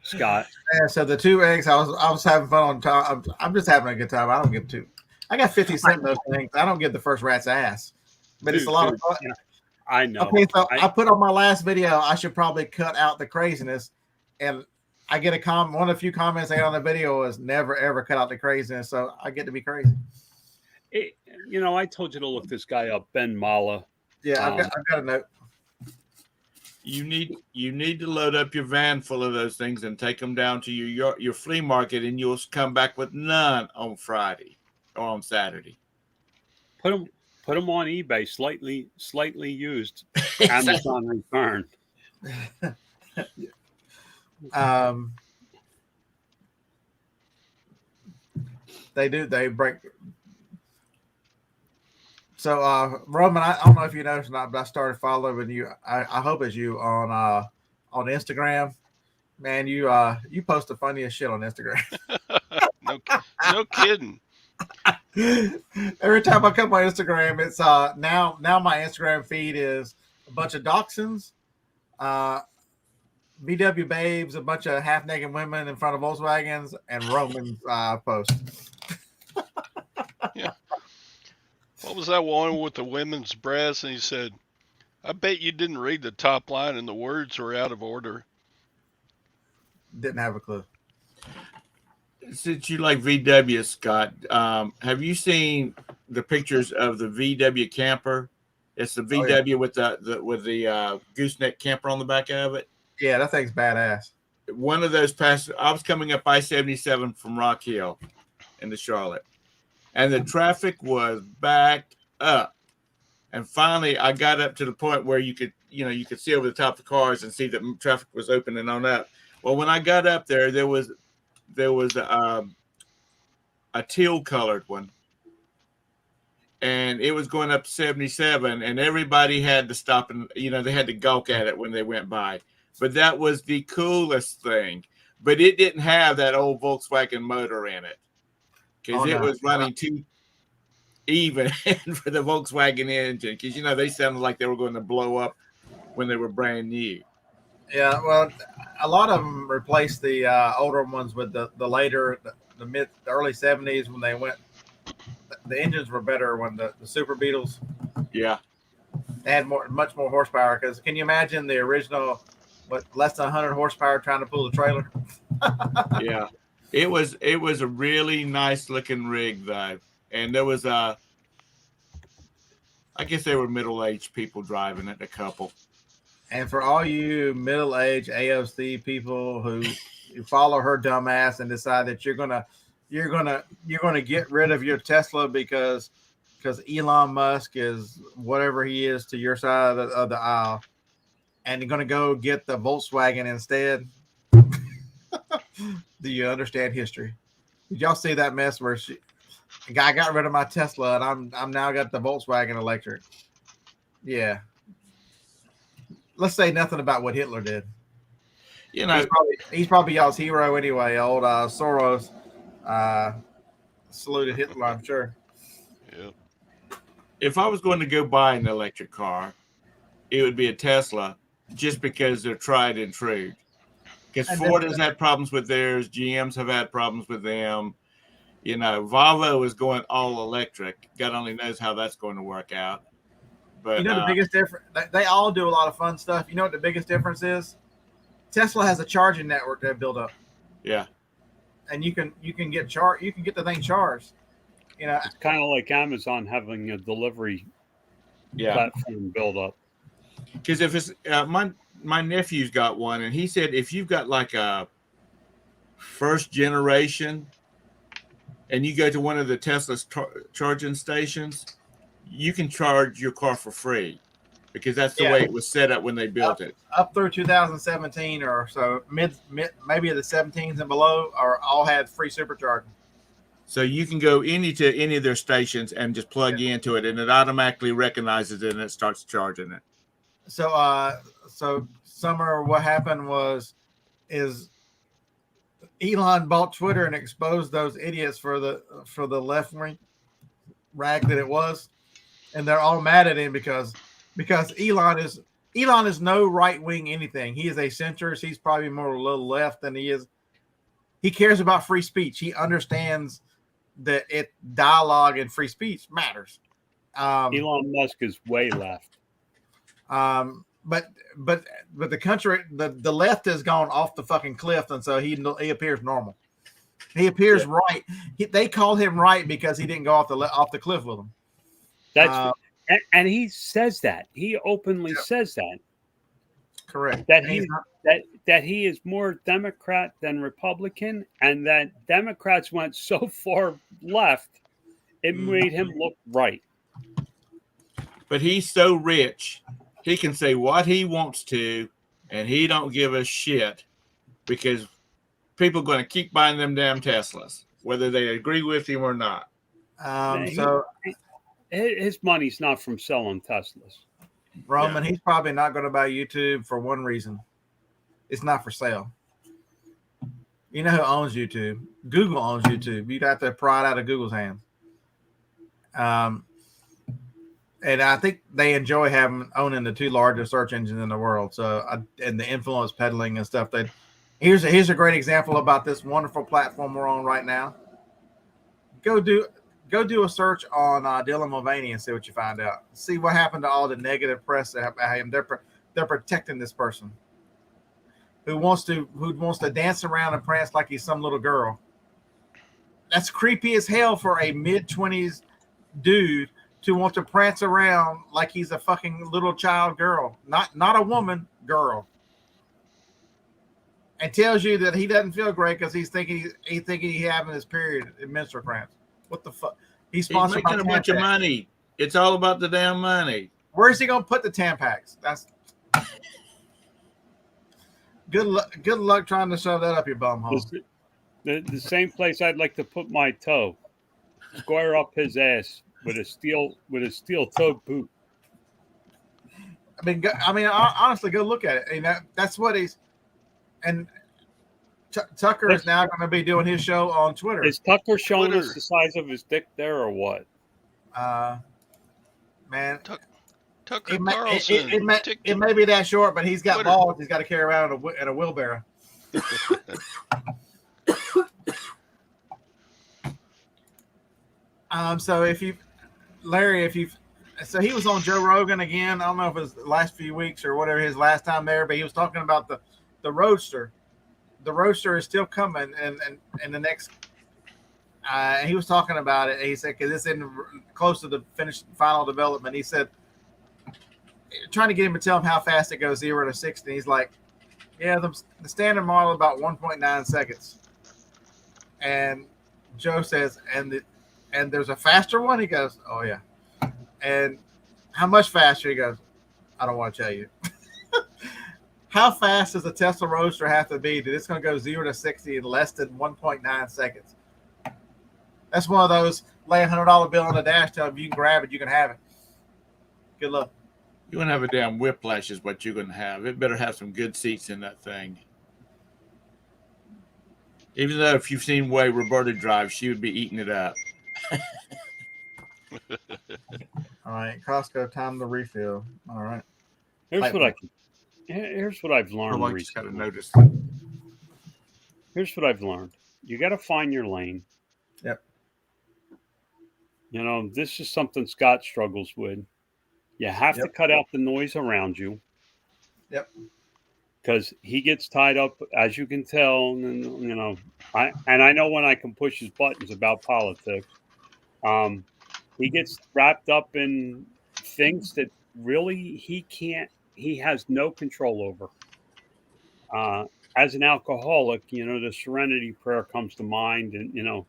Scott. Yeah, so the 2X, I was having fun on top. I'm just having a good time. I don't give two. I got 50 cents in those things. I don't give the first rat's ass, but it's a lot of fun. Yeah, I know. Okay, so I put on my last video, I should probably cut out the craziness, and I get one of the few comments I got on the video is never ever cut out the craziness, so I get to be crazy. I told you to look this guy up, Ben Mala. Yeah, I've got a note. You need to load up your van full of those things and take them down to your flea market, and you'll come back with none on Friday or on Saturday. Put them on eBay, slightly used, Amazon return. They break. So Roman, I don't know if you noticed or not, but I started following you. I hope it's you on Instagram. Man, you post the funniest shit on Instagram. No kidding. Every time I come on Instagram, it's now my Instagram feed is a bunch of dachshunds, VW babes, a bunch of half naked women in front of Volkswagens, and Roman's posts. Yeah. What was that one with the women's breasts? And he said, "I bet you didn't read the top line, and the words were out of order." Didn't have a clue. Since you like VW, Scott, have you seen the pictures of the VW camper? It's the VW with the gooseneck camper on the back of it. Yeah, that thing's badass. One of those I was coming up I-77 from Rock Hill into Charlotte, and the traffic was backed up. And finally, I got up to the point where you could see over the top of the cars and see that traffic was opening on up. Well, when I got up there, there was a teal colored one, and it was going up 77, and everybody had to stop and they had to gawk at it when they went by. But that was the coolest thing. But it didn't have that old Volkswagen motor in it because it was running too even for the Volkswagen engine, because they sounded like they were going to blow up when they were brand new. Yeah, well, a lot of them replaced the older ones with the early 70s when they went. The engines were better when the Super Beetles. Yeah, they had much more horsepower. Because can you imagine the original, less than 100 horsepower trying to pull the trailer? Yeah, it was a really nice looking rig though, and there was I guess they were middle-aged people driving it, a couple. And for all you middle-aged AOC people who follow her dumb ass and decide that you're gonna get rid of your Tesla because Elon Musk is whatever he is to your side of the aisle, and you're gonna go get the Volkswagen instead. Do you understand history? Did y'all see that mess where the guy got rid of my Tesla and I'm now got the Volkswagen electric? Yeah. Let's say nothing about what Hitler did. He's probably y'all's hero anyway. Old Soros saluted Hitler, I'm sure. Yep. If I was going to go buy an electric car, it would be a Tesla, just because they're tried and true. Because Ford has had problems with theirs, GMs have had problems with them. Volvo is going all electric. God only knows how that's going to work out. But the biggest difference, they all do a lot of fun stuff. You know what the biggest difference is? Tesla has a charging network they've built up. Yeah. And you can get the thing charged. It's kind of like Amazon having a delivery platform built up. Because if it's my nephew's got one, and he said if you've got like a first generation and you go to one of the Tesla's charging stations, you can charge your car for free, because that's the way it was set up when they built it. Up through 2017 or so, mid maybe the 17s and below all had free supercharging. So you can go to any of their stations and just plug into it, and it automatically recognizes it and it starts charging it. So Summer, what happened is Elon bought Twitter and exposed those idiots for the left wing rag that it was, and they're all mad at him because Elon is no right wing anything. He is a centrist. He's probably more a little left than he is. He cares about free speech. He understands that dialogue and free speech matters. Elon Musk is way left. But the country, the left has gone off the fucking cliff, and so he appears normal. He appears right. They call him right because he didn't go off the cliff with them. That's and he says that. He openly says that. Correct. that And he's he not, that he is more Democrat than Republican, and that Democrats went so far left, it made him look right. But he's so rich, he can say what he wants to, and he don't give a shit because people are going to keep buying them damn Teslas, whether they agree with him or not. so His money's not from selling Teslas. Roman, he's probably not going to buy YouTube for one reason. It's not for sale. You know who owns YouTube? Google owns YouTube. You'd have to pry it out of Google's hands. And I think they enjoy owning the two largest search engines in the world. So, and the influence peddling and stuff. Here's a great example about this wonderful platform we're on right now. Go do a search on Dylan Mulvaney and see what you find out. See what happened to all the negative press about him. They're protecting this person who wants to dance around and prance like he's some little girl. That's creepy as hell for a mid-20s dude to want to prance around like he's a fucking little child girl, not a woman, girl. And tells you that he doesn't feel great because he's thinking he's having his period in menstrual cramps. What the fuck? He's sponsored making a bunch of money. It's all about the damn money. Where's he gonna put the Tampax? That's good luck. Good luck trying to shove that up your bum hole. The same place I'd like to put my toe, square up his ass with a steel toe boot. I mean, honestly, go look at it. I mean, that's what he's. And Tucker is now going to be doing his show on Twitter. Is Tucker showing us the size of his dick there, or what? Man, Tucker Carlson. It may be that short, but he's got balls. He's got to carry around in a wheelbarrow. So so he was on Joe Rogan again. I don't know if it was the last few weeks or whatever his last time there, but he was talking about the Roadster. The Roadster is still coming, and the next. He was talking about it. And he said because it's in close to the final development. He said, trying to get him to tell him how fast it goes 0 to 60. He's like, yeah, the standard model about 1.9 seconds. And Joe says, and there's a faster one. He goes, oh yeah. And how much faster? He goes, I don't want to tell you. How fast does a Tesla Roadster have to be that it's going to go 0 to 60 in less than 1.9 seconds? That's one of those lay $100 bill on the dash, tell them you can grab it, you can have it. Good luck. You're going to have a damn whiplash is what you're going to have. It better have some good seats in that thing. Even though if you've seen way Roberta drive, she would be eating it up. All right, Costco, time to refill. All right. Here's what I've learned recently. Here's what I've learned. You got to find your lane. Yep. You know, this is something Scott struggles with. You have to cut out the noise around you. Yep. Because he gets tied up, as you can tell, and you know, I know when I can push his buttons about politics. He gets wrapped up in things that really he has no control over. As an alcoholic, you know, the serenity prayer comes to mind, and, you know,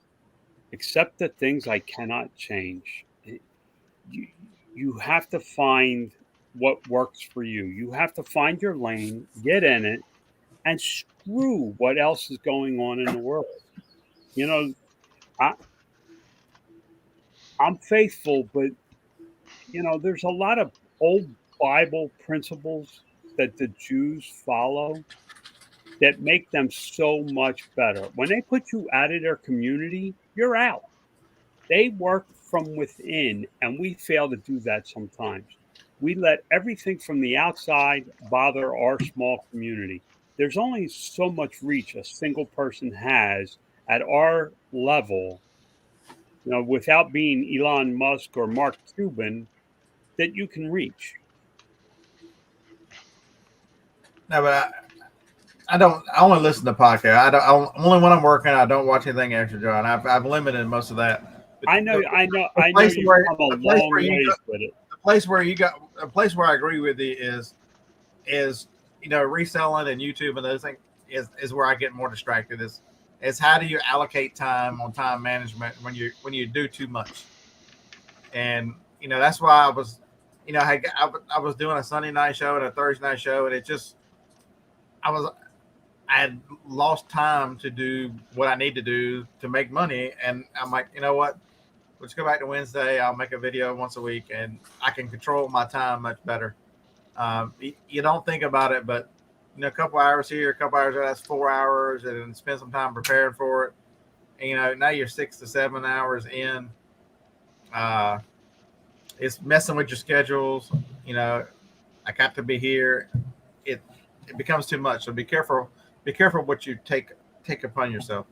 accept the things I cannot change. You have to find what works for you. You have to find your lane, get in it, and screw what else is going on in the world. You know, I'm faithful, but, you know, there's a lot of old Bible principles that the Jews follow that make them so much better. When they put you out of their community, you're out. They work from within, and we fail to do that sometimes. We let everything from the outside bother our small community. There's only so much reach a single person has at our level, you know, without being Elon Musk or Mark Cuban, that you can reach. No, but I only listen to podcasts. Only when I'm working, I don't watch anything extra, John. I've limited most of that. I know you've come a long ways with it. A place where I agree with you is reselling and YouTube and those things is where I get more distracted. Is how do you allocate time on time management when you do too much? And that's why I was, I was doing a Sunday night show and a Thursday night show, and it just I had lost time to do what I need to do to make money. And I'm like, you know what? Let's go back to Wednesday. I'll make a video once a week, and I can control my time much better. You don't think about it, but a couple hours here, a couple hours there, that's 4 hours, and then spend some time preparing for it. And, now you're 6 to 7 hours in. It's messing with your schedules. I got to be here. It becomes too much. So be careful. Be careful what you take upon yourself.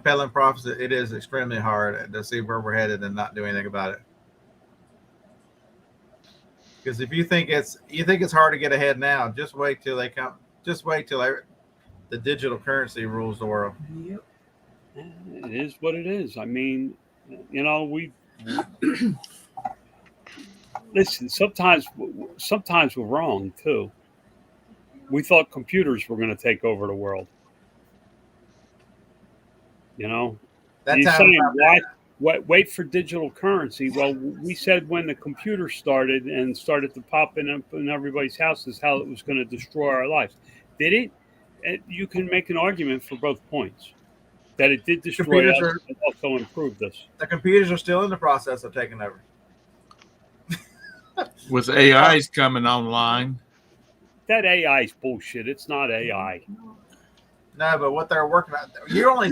Peddling profits, it is extremely hard to see where we're headed and not do anything about it. Because if you think it's hard to get ahead now, just wait till they come. Just wait till the digital currency rules the world. Yep. It is what it is. I mean, we listen. Sometimes we're wrong too. We thought computers were going to take over the world. That's you're how saying wait for digital currency. Well, we said when the computer started to pop in everybody's houses, how it was going to destroy our lives. Did it? You can make an argument for both points. That it did destroy us and also improved us. The computers are still in the process of taking over. With AIs coming online. That AI is bullshit. It's not AI. No, but what they're working on, you're only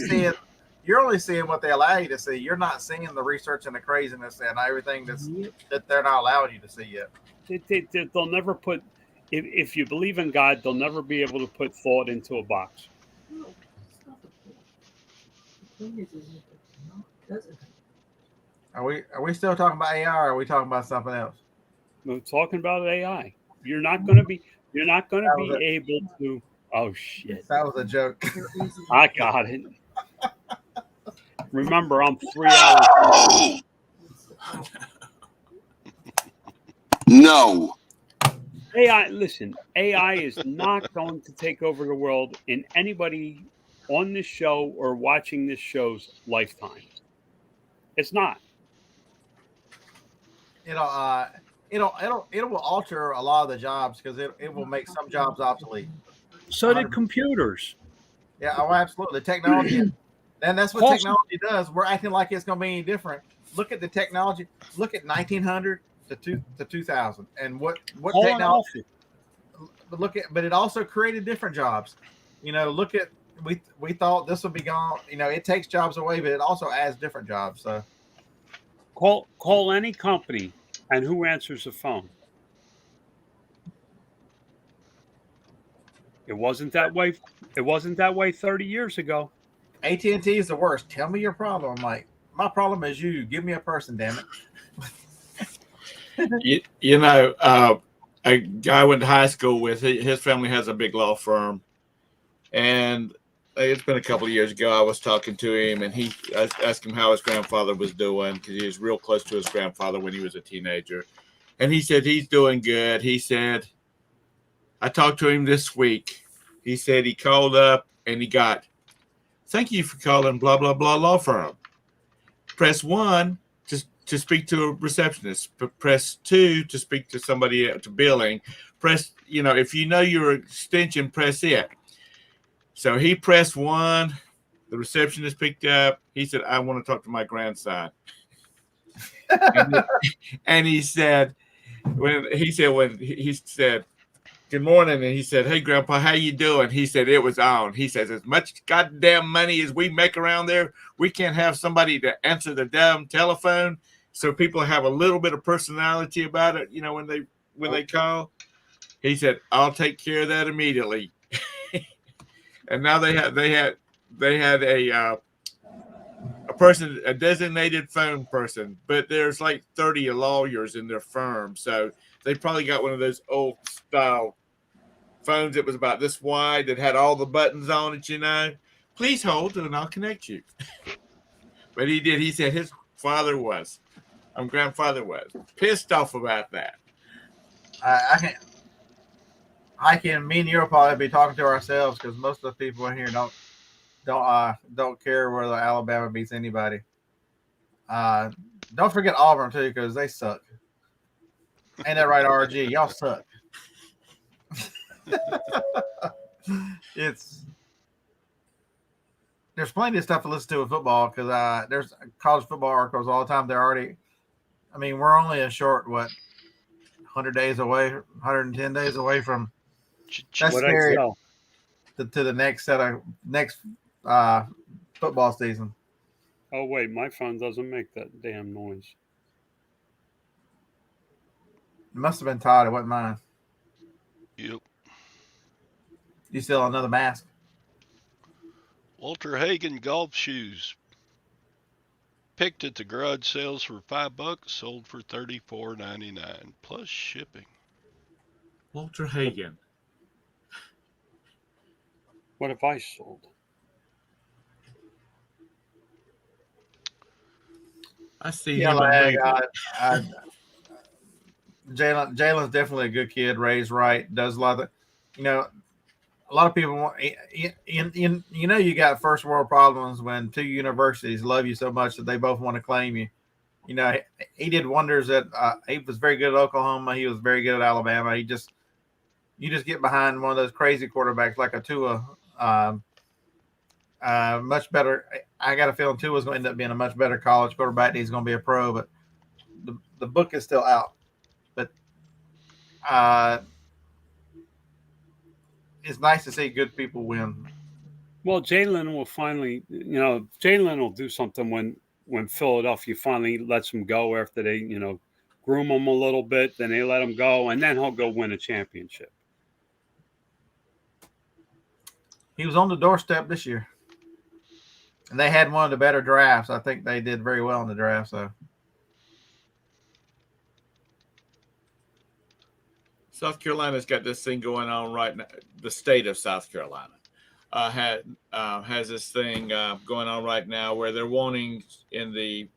seeing what they allow you to see. You're not seeing the research and the craziness and everything that they're not allowing you to see yet. They'll never put, if you believe in God, they'll never be able to put thought into a box. Are we still talking about AI, or are we talking about something else? We're talking about AI. You're not going to be able to. Oh shit! That was a joke. I got it. Remember, I'm 3 hours. No. AI. Listen, AI is not going to take over the world in anybody on this show or watching this show's lifetime. It's not. It will alter a lot of the jobs because it will make some jobs obsolete. So did computers. Yeah, oh, absolutely. Technology, and that's what technology does. We're acting like it's going to be any different. Look at the technology. Look at 1900 to 2000, and what technology. But it also created different jobs. Look at we thought this would be gone. It takes jobs away, but it also adds different jobs. So call any company, and who answers the phone? It wasn't that way. It wasn't that way 30 years ago. AT&T is the worst. Tell me your problem. I'm like, my problem is you. Give me a person, damn it. A guy I went to high school with, his family has a big law firm. And it's been a couple of years ago. I was talking to him, and I asked him how his grandfather was doing because he was real close to his grandfather when he was a teenager. And he said he's doing good. He said, I talked to him this week. He said he called up and he got, thank you for calling blah, blah, blah law firm. Press 1 to speak to a receptionist. Press 2 to speak to somebody to billing. Press, if you know your extension, press it. So he pressed 1. The receptionist picked up. He said, I want to talk to my grandson. and he said, when he said, good morning. And he said, hey, Grandpa, how you doing? He said, it was on. He says, as much goddamn money as we make around there, we can't have somebody to answer the damn telephone. So people have a little bit of personality about it, when they call. He said, I'll take care of that immediately. And now they had a person, a designated phone person, but there's like 30 lawyers in their firm. So they probably got one of those old style phones that was about this wide that had all the buttons on it, Please hold and I'll connect you. But he did. He said his grandfather was pissed off about that. I can't. Me and you will probably be talking to ourselves because most of the people in here don't care whether Alabama beats anybody. Don't forget Auburn too because they suck. Ain't that right, RG? Y'all suck. There's plenty of stuff to listen to with football because there's college football articles all the time. We're only a short 100 days away, 110 days away from. That's scary. To the next football season. Oh wait, my phone doesn't make that damn noise. It must have been Todd. It wasn't mine. Yep. You still another mask? Walter Hagen golf shoes. Picked at the garage sales for $5, sold for $34.99 plus shipping. Walter Hagen. What have I sold? I see him. Like, Jalen's definitely a good kid, raised right, does a lot of, a lot of people want, you got first world problems when two universities love you so much that they both want to claim you. He did wonders he was very good at Oklahoma. He was very good at Alabama. You just get behind one of those crazy quarterbacks like a Tua, much better. I got a feeling Tua's going to end up being a much better college quarterback. He's going to be a pro, but the book is still out. But it's nice to see good people win. Well, Jalen will finally, Jalen will do something when Philadelphia finally lets him go after they, groom him a little bit, then they let him go, and then he'll go win a championship. He was on the doorstep this year. And they had one of the better drafts. I think they did very well in the draft. So South Carolina's got this thing going on right now. The state of South Carolina has this thing going on right now where they're wanting in the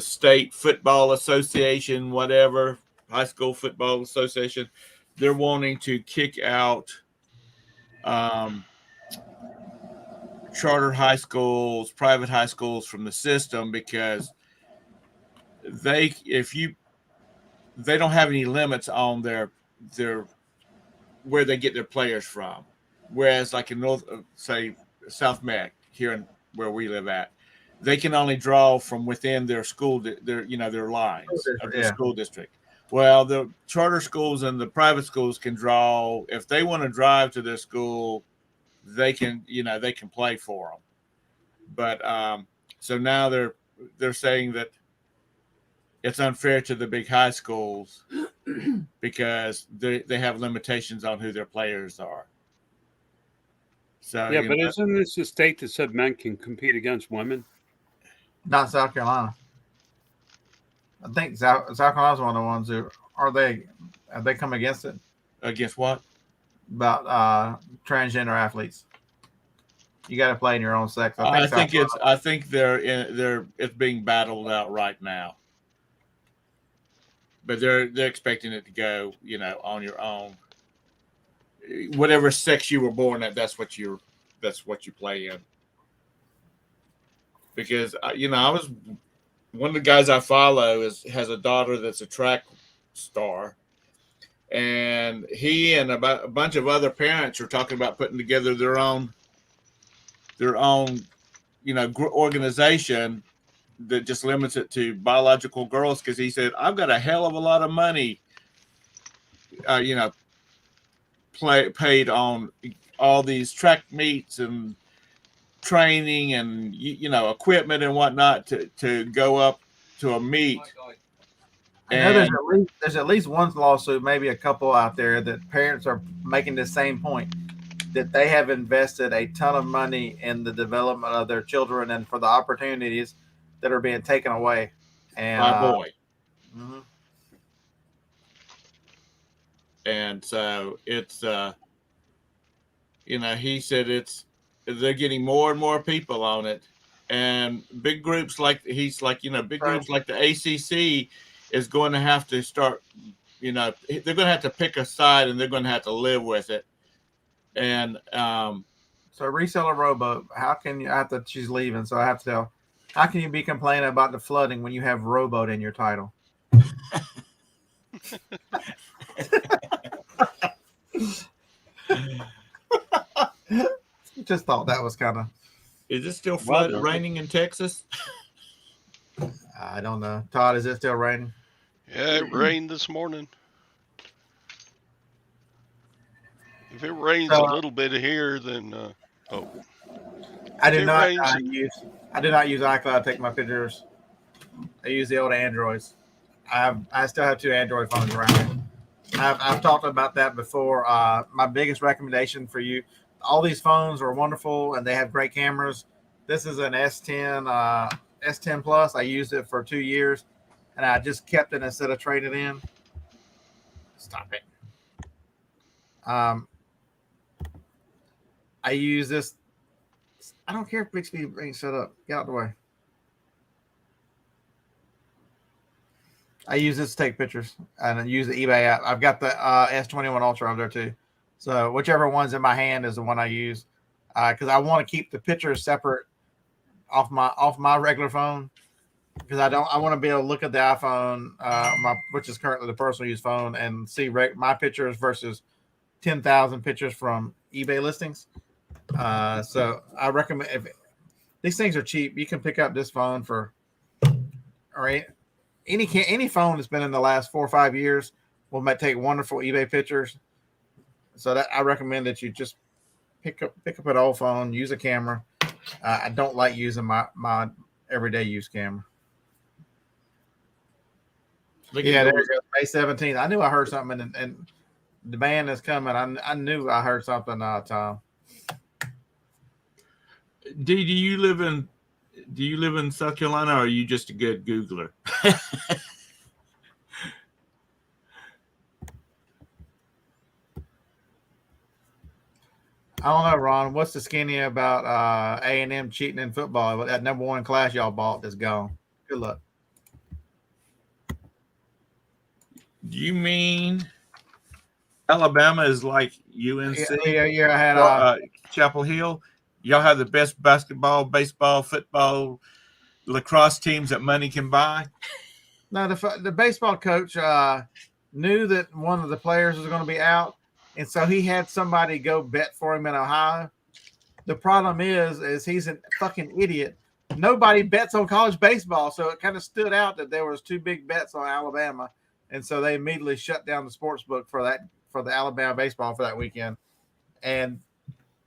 state football association, whatever, high school football association, they're wanting to kick out charter high schools, private high schools from the system because they don't have any limits on their where they get their players from. Whereas like in South Mac here where we live at, they can only draw from within their school, their lines of the school district. Well, the charter schools and the private schools can draw if they want to drive to their school. They can play for them, but so now they're saying that it's unfair to the big high schools because they have limitations on who their players are. So yeah, but isn't this a state that said men can compete against women? Not South Carolina. I think South Carolina's one of the ones who have they come against it? Against what? About transgender athletes. You got to play in your own sex. I think it's being battled out right now. But they're expecting it to go, on your own. Whatever sex you were born at, that's what you play in. Because I was one of the guys I follow has a daughter that's a track star. And he and a bunch of other parents are talking about putting together their own, organization that just limits it to biological girls. Because he said, I've got a hell of a lot of money, paid on all these track meets and training and equipment and whatnot to go up to a meet. I know there's at least one lawsuit, maybe a couple out there that parents are making the same point that they have invested a ton of money in the development of their children and for the opportunities that are being taken away. And my boy. Mm-hmm. And so it's, he said they're getting more and more people on it, and big groups like groups like the ACC is going to have to start they're going to have to pick a side and they're going to have to live with it. And so Reseller Rowboat, how can you, after she's leaving, so I have to tell, how can you be complaining about the flooding when you have rowboat in your title? Just thought that was kind of. Is it still raining in Texas? I don't know. Todd, is it still raining? Yeah, it rained this morning. If it rains a little bit here, then I do not use iCloud to take my pictures. I use the old Androids. I still have 2 Android phones around. I've talked about that before. My biggest recommendation for you, all these phones are wonderful and they have great cameras. This is an S10 Plus. I used it for 2 years and I just kept it instead of trading it in. Stop it. I use this. I don't care if Bixby ain't set up. Get out of the way. I use this to take pictures and I use the eBay app. I've got the S21 Ultra on there too. So whichever one's in my hand is the one I use because I want to keep the pictures separate off my regular phone because I want to be able to look at the iPhone, which is currently the personal use phone, and see my pictures versus 10,000 pictures from eBay listings. So I recommend if these things are cheap, you can pick up this phone for any phone that's been in the last 4 or 5 years will take wonderful eBay pictures. So that I recommend that you just pick up an old phone, use a camera. I don't like using my everyday use camera. Yeah, there you go. May 17th. I knew I heard something, and the band is coming. I knew I heard something, Tom. Do you live in South Carolina, or are you just a good Googler? I don't know, Ron. What's the skinny about A&M cheating in football? That number 1 class y'all bought that's gone. Good luck. Do you mean Alabama is like UNC? Yeah. I had Chapel Hill. Y'all have the best basketball, baseball, football, lacrosse teams that money can buy. No, the baseball coach knew that one of the players was going to be out, and so he had somebody go bet for him in Ohio. The problem is he's a fucking idiot. Nobody bets on college baseball, so it kind of stood out that there was 2 big bets on Alabama, and so they immediately shut down the sports book for the Alabama baseball for that weekend. And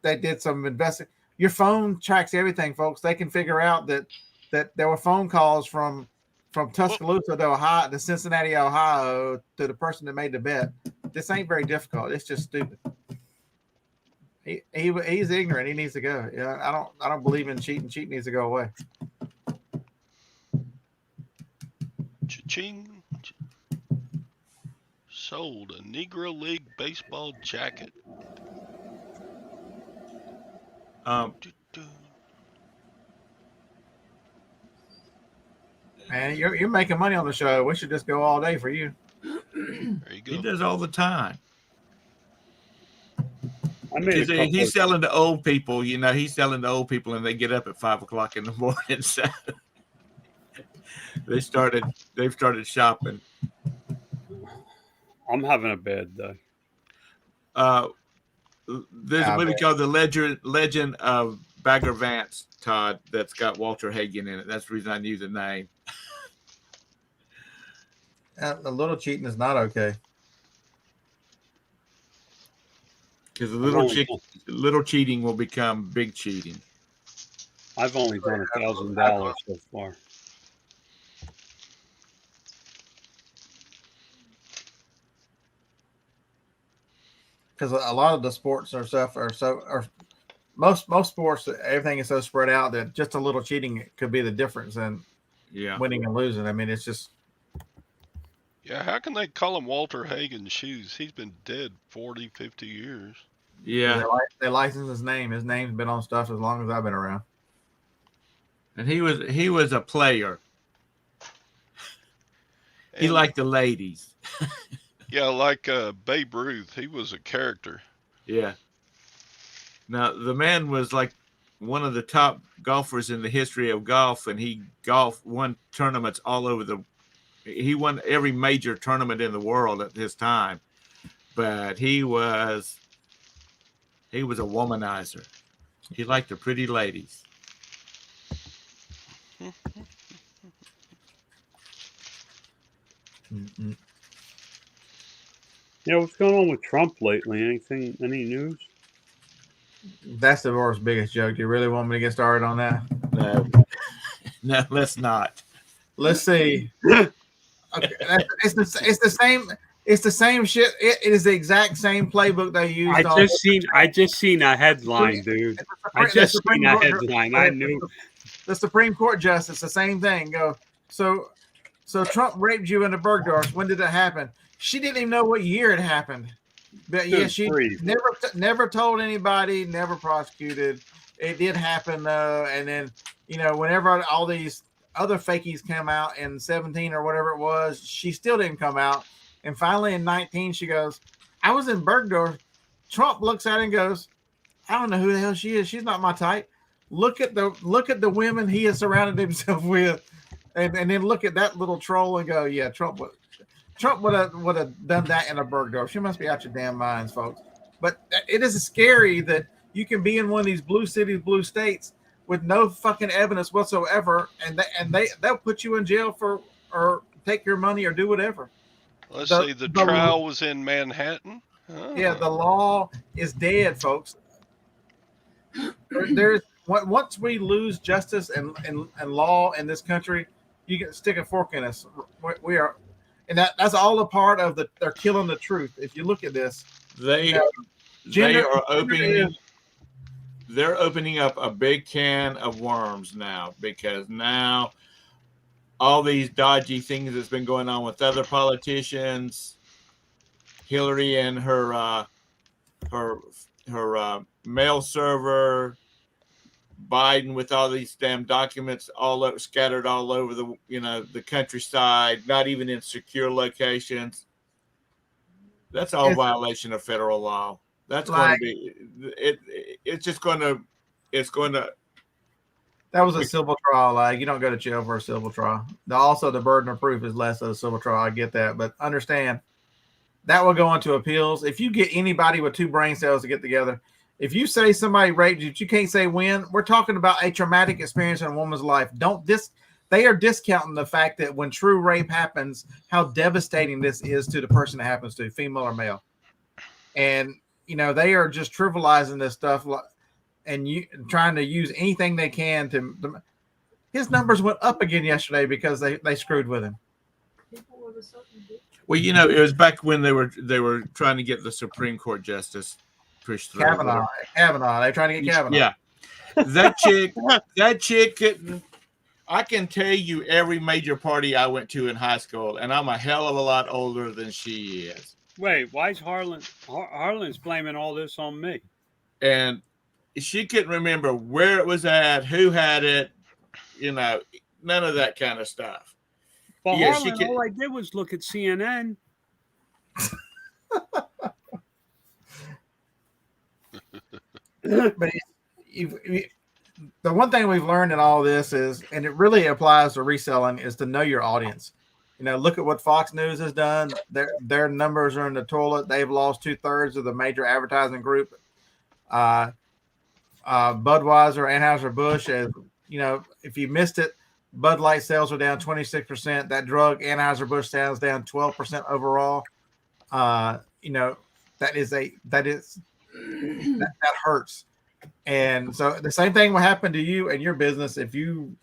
they did some investing. Your phone tracks everything, folks. They can figure out that there were phone calls from Tuscaloosa to Cincinnati, Ohio, to the person that made the bet. This ain't very difficult. It's just stupid. He's ignorant. He needs to go. Yeah, I don't believe in cheating. Cheating needs to go away. Cha-ching. Sold a Negro League baseball jacket. Man, you're making money on the show. We should just go all day for you. There you go. He does all the time. He's selling to old people. He's selling to old people, and they get up at 5 o'clock in the morning. So they've started shopping. I'm having a bad day. There's a movie called The Legend of Bagger Vance, Todd, that's got Walter Hagen in it. That's the reason I knew the name. A little cheating is not okay. Because little cheating will become big cheating. I've only done $1,000 so far. Because a lot of the sports or stuff are most sports, everything is so spread out that just a little cheating could be the difference in winning and losing. I mean, it's just. Yeah, how can they call him Walter Hagen's shoes? He's been dead 40, 50 years. Yeah. They licensed his name. His name's been on stuff as long as I've been around. And he was a player. He liked the ladies. Yeah, like Babe Ruth. He was a character. Yeah. Now, the man was like one of the top golfers in the history of golf, and he won tournaments all over he won every major tournament in the world at his time. But he was a womanizer. He liked the pretty ladies. Mm-mm. Yeah, what's going on with Trump lately? Any news? That's the world's biggest joke. Do you really want me to get started on that? No, no, let's not. Let's see. Okay, it's the same. It's the same shit. It is the exact same playbook they used. I just seen a headline, dude. I just seen a headline. I knew the Supreme Court justice. The same thing. So Trump raped you in the Bergdorf. When did it happen? She didn't even know what year it happened. But yeah, she never told anybody. Never prosecuted. It did happen though. And then whenever all these other fakies came out in 17 or whatever it was, she still didn't come out. And finally in 19, she goes, I was in Bergdorf. Trump looks at her and goes, I don't know who the hell she is. She's not my type. Look at the women he has surrounded himself with. And then look at that little troll and go, yeah, Trump would have done that in a Bergdorf. She must be out your damn minds, folks. But it is scary that you can be in one of these blue cities, blue states with no fucking evidence whatsoever, and they'll put you in jail or take your money or do whatever. Let's see, the trial was in Manhattan? Oh. Yeah, the law is dead, folks. Once we lose justice and law in this country, you can stick a fork in us. We are, and that's all a part of they're killing the truth. If you look at this, they're opening up a big can of worms now, because now all these dodgy things that's been going on with other politicians, Hillary and her mail server, Biden with all these damn documents scattered all over the countryside, not even in secure locations. That's all violation of federal law. That's going to be it's going to. That was a civil trial. You don't go to jail for a civil trial. Also, the burden of proof is less of a civil trial. I get that, but understand that will go into appeals. If you get anybody with two brain cells to get together, if you say somebody raped you, but you can't say when, we're talking about a traumatic experience in a woman's life. They are discounting the fact that when true rape happens, how devastating this is to the person it happens to, female or male. And, they are just trivializing this stuff and trying to use anything they can to. His numbers went up again yesterday because they screwed with him. Well, it was back when they were trying to get the Supreme Court justice pushed through. Kavanaugh. They're trying to get Kavanaugh. Yeah. That chick I can tell you every major party I went to in high school, and I'm a hell of a lot older than she is. Wait, why is Harlan's blaming all this on me? And she couldn't remember where it was at, who had it, none of that kind of stuff. But yeah, Harlan, all I did was look at CNN. But the one thing we've learned in all this is, and it really applies to reselling, is to know your audience. Look at what Fox News has done. Their numbers are in the toilet. They've lost 2/3 of the major advertising group. Budweiser, Anheuser-Busch, if you missed it, Bud Light sales are down 26%. That drug, Anheuser-Busch, sales down 12% overall. That hurts. And so the same thing will happen to you and your business if you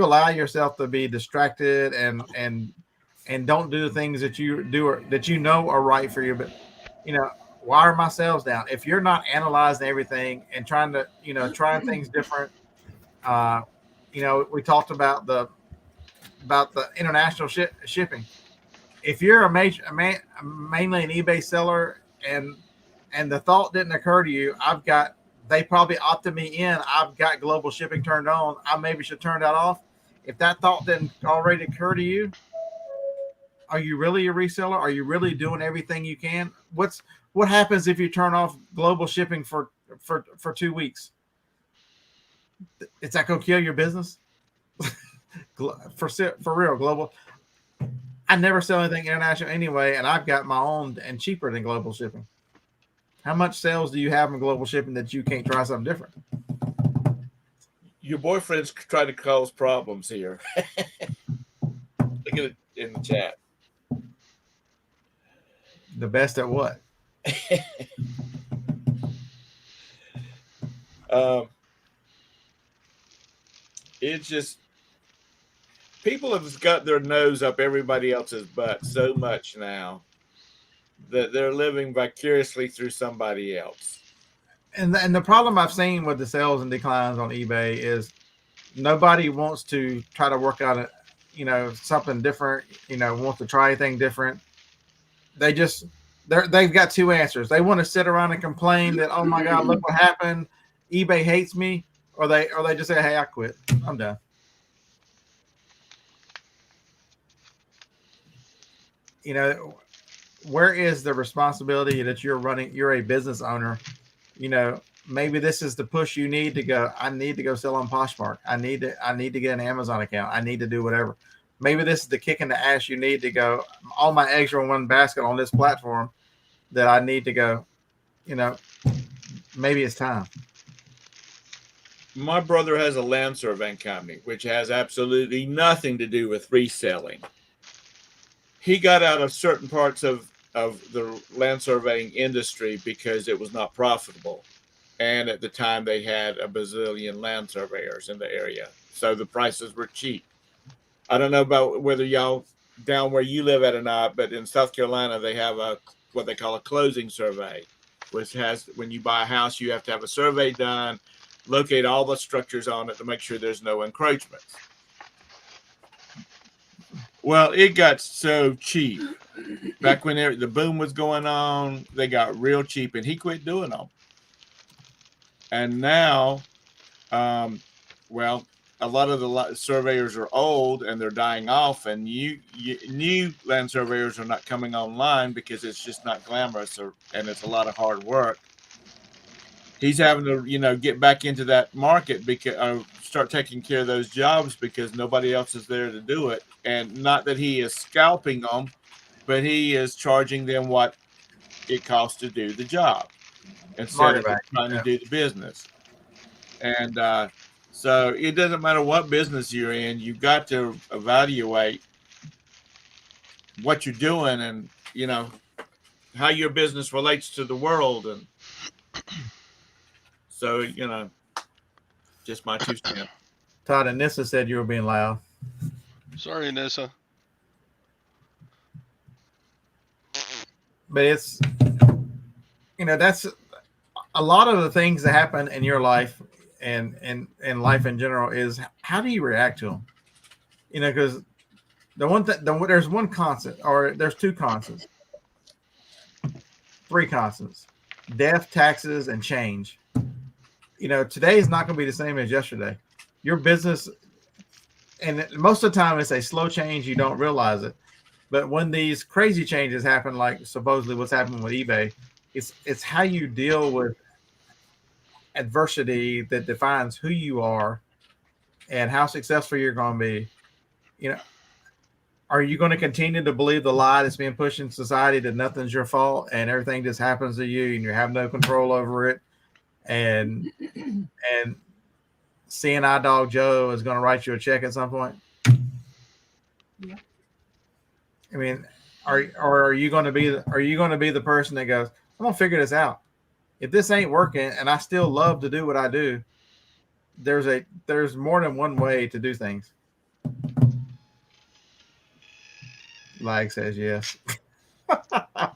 allow yourself to be distracted and don't do the things that you do or that are right for you. But wire my sales down. If you're not analyzing everything and trying things different, we talked about the international shipping. If you're mainly an eBay seller and the thought didn't occur to you, they probably opted me in. I've got global shipping turned on. I maybe should turn that off. If that thought didn't already occur to you, Are you really a reseller? Are you really doing everything you can? What happens if you turn off global shipping for 2 weeks? Is that gonna kill your business? For real, global. I never sell anything international anyway, and I've got my own and cheaper than global shipping. How much sales do you have in global shipping that you can't try something different? Your boyfriend's trying to cause problems here. Look at it in the chat. The best at what? It's just people have got their nose up everybody else's butt so much now that they're living vicariously through somebody else. And the problem I've seen with the sales and declines on eBay is nobody wants to try to work out something different, wants to try anything different. They've got two answers. They want to sit around and complain that, oh my God, look what happened, eBay hates me, or they just say, hey, I quit, I'm done. Where is the responsibility that you're a business owner? Maybe this is the push you need to go. I need to go sell on Poshmark. I need to get an Amazon account. I need to do whatever. Maybe this is the kick in the ass you need to go. All my eggs are in one basket on this platform that I need to go. Maybe it's time. My brother has a land surveying company, which has absolutely nothing to do with reselling. He got out of certain parts of the land surveying industry because it was not profitable. And at the time, they had a bazillion land surveyors in the area. So the prices were cheap. I don't know about whether y'all down where you live at or not, but in South Carolina, they have what they call a closing survey, which has, when you buy a house, you have to have a survey done, locate all the structures on it to make sure there's no encroachments. Well, it got so cheap. Back when the boom was going on, they got real cheap, and he quit doing them. And now, a lot of the surveyors are old and they're dying off, and new land surveyors are not coming online because it's just not glamorous, and it's a lot of hard work. He's having to, get back into that market because start taking care of those jobs because nobody else is there to do it. And not that he is scalping them, but he is charging them what it costs to do the job instead of trying to do the business. And so it doesn't matter what business you're in, you've got to evaluate what you're doing and, how your business relates to the world. And so, just my 2 cents. Todd and Nissa said you were being loud. Sorry, Nissa. But it's, that's a lot of the things that happen in your life and life in general is how do you react to them? Because there's one constant, or there's two constants, 3 constants: death, taxes, and change. Today is not going to be the same as yesterday. Your business, and most of the time it's a slow change, you don't realize it. But when these crazy changes happen, like supposedly what's happening with eBay, it's how you deal with adversity that defines who you are and how successful you're going to be. Are you going to continue to believe the lie that's being pushed in society that nothing's your fault and everything just happens to you and you have no control over it? And CNI Dog Joe is going to write you a check at some point? Yeah. I mean, are you going to be the person that goes, I'm going to figure this out. If this ain't working and I still love to do what I do, there's more than one way to do things. Lag says yes. Back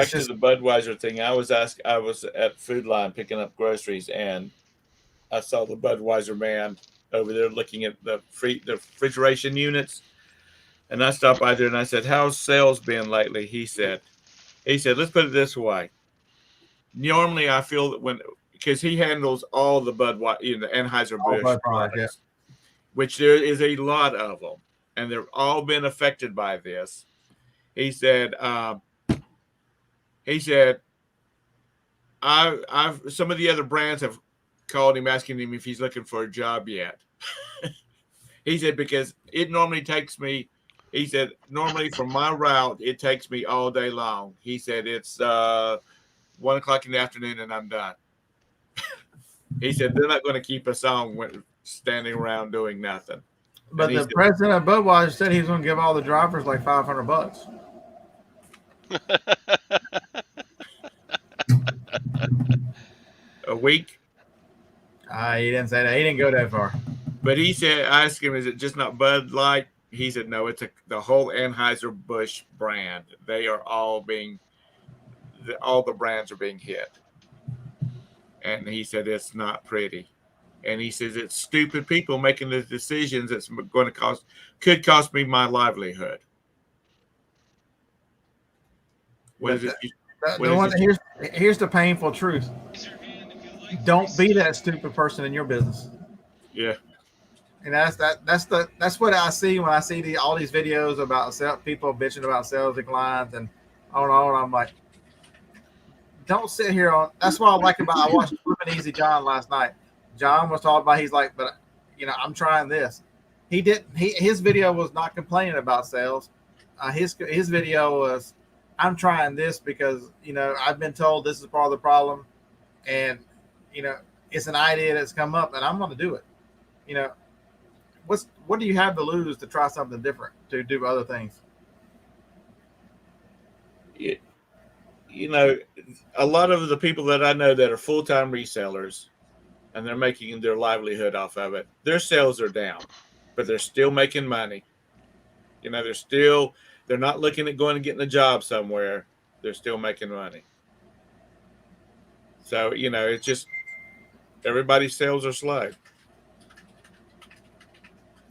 to the Budweiser thing. I was at Food Line picking up groceries, and I saw the Budweiser man over there looking at the refrigeration units. And I stopped by there and I said, how's sales been lately? He said, let's put it this way. Normally I feel that because he handles all the Budweiser, the Anheuser-Busch products, which there is a lot of them. and they've all been affected by this. He said, I've some of the other brands have called him asking him if he's looking for a job yet. He said, because it normally takes me, he said, normally from my route, it takes me all day long. He said, it's 1 o'clock in the afternoon and I'm done. He said, they're not going to keep us on standing around doing nothing. But the president of Budweiser said he's going to give all the drivers like $500. A week? He didn't say that. He didn't go that far. But he said, I asked him, is it just not Bud Light? He said, no, it's the whole Anheuser-Busch brand. They are all all the brands are being hit. And he said, it's not pretty. And he says, it's stupid people making the decisions that's going to could cost me my livelihood. Here's the painful truth. Don't be that stupid person in your business. Yeah. And that's what I see when I see all these videos about people bitching about sales declines and on and on. I'm like, don't sit here on. That's what I like about. I watched Flippin' Easy John last night. John was talking about. He's like, but I'm trying this. He didn't. His video was not complaining about sales. His video was, I'm trying this because I've been told this is part of the problem, and it's an idea that's come up, and I'm going to do it. What do you have to lose to try something different, to do other things? A lot of the people that I know that are full-time resellers and they're making their livelihood off of it, their sales are down, but they're still making money. They're not looking at going and getting a job somewhere. They're still making money. So, it's just everybody's sales are slow.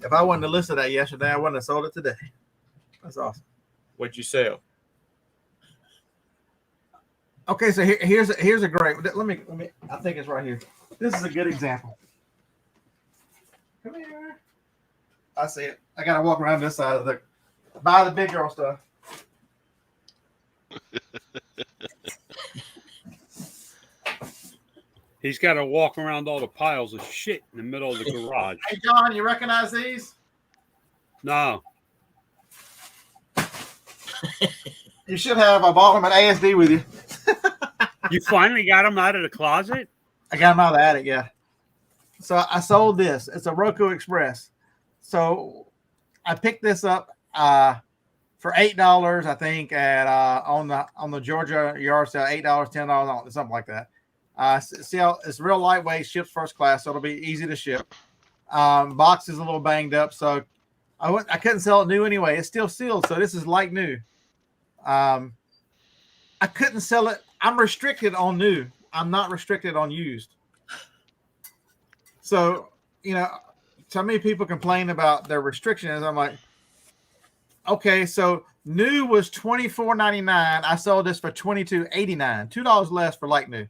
If I wouldn't have listened to that yesterday, I wouldn't have sold it today. That's awesome. What'd you sell? Okay, so here's a great. Let me. I think it's right here. This is a good example. Come here. I see it. I gotta walk around this side of buy the big girl stuff. He's got to walk around all the piles of shit in the middle of the garage. Hey, John, you recognize these? No. You should have. I bought them at ASD with you. You finally got them out of the closet? I got them out of the attic, yeah. So I sold this. It's a Roku Express. So I picked this up for $8, I think, at on the Georgia yard sale, $8, $10, something like that. See how it's real lightweight, ships first class, so it'll be easy to ship. Box is a little banged up, so I couldn't sell it new anyway. It's still sealed, so this is like new. I couldn't sell it. I'm restricted on new. I'm not restricted on used. So, so many people complain about their restrictions. I'm like, okay, so new was $24.99. I sold this for $22.89. $2 less for like new.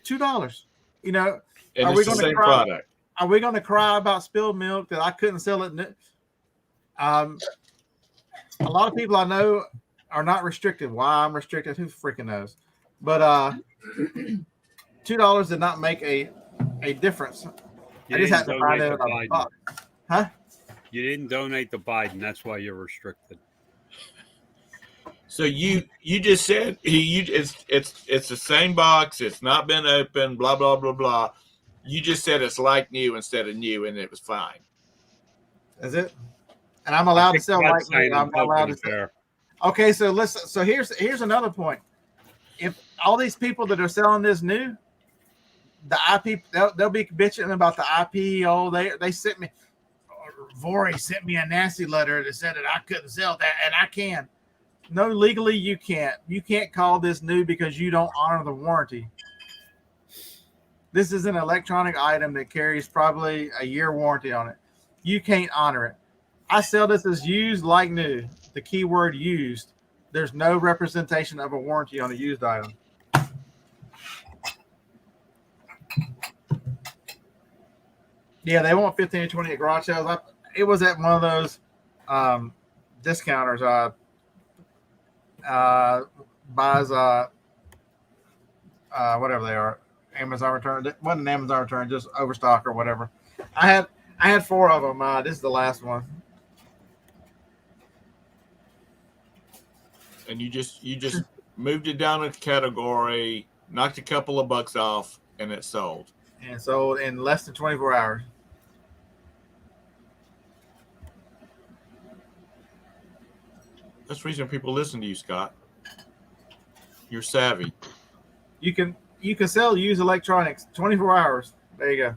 $2. And are it's we the going same to cry? product. Are we going to cry about spilled milk that I couldn't sell it? A lot of people I know are not restricted. Why I'm restricted, who freaking knows? But $2 did not make a difference. I just had to find out about the box. Huh? You didn't donate to Biden. That's why you're restricted. So you just said it's the same box. It's not been opened. Blah blah blah blah. You just said it's like new instead of new, and it was fine. Is it? And I'm allowed to sell like new. I'm not allowed to sell. Okay, so listen. So here's another point. If all these people that are selling this new, the IP, they'll be bitching about the IP. Oh, they sent me. Vori sent me a nasty letter that said that I couldn't sell that, and I can. No, legally you can't. You can't call this new because you don't honor the warranty. This is an electronic item that carries probably a year warranty on it. You can't honor it. I sell this as used like new. The keyword used. There's no representation of a warranty on a used item. Yeah, they want 15 to 20 at garage sales. it was at one of those discounters. Buys whatever they are, Amazon return. It wasn't an Amazon return, just overstock or whatever. I had 4 of them. This is the last one. And you just moved it down a category, knocked a couple of bucks off, and it sold. And sold in less than 24 hours. That's the reason people listen to you, Scott. You're savvy. You can sell used electronics 24 hours. There you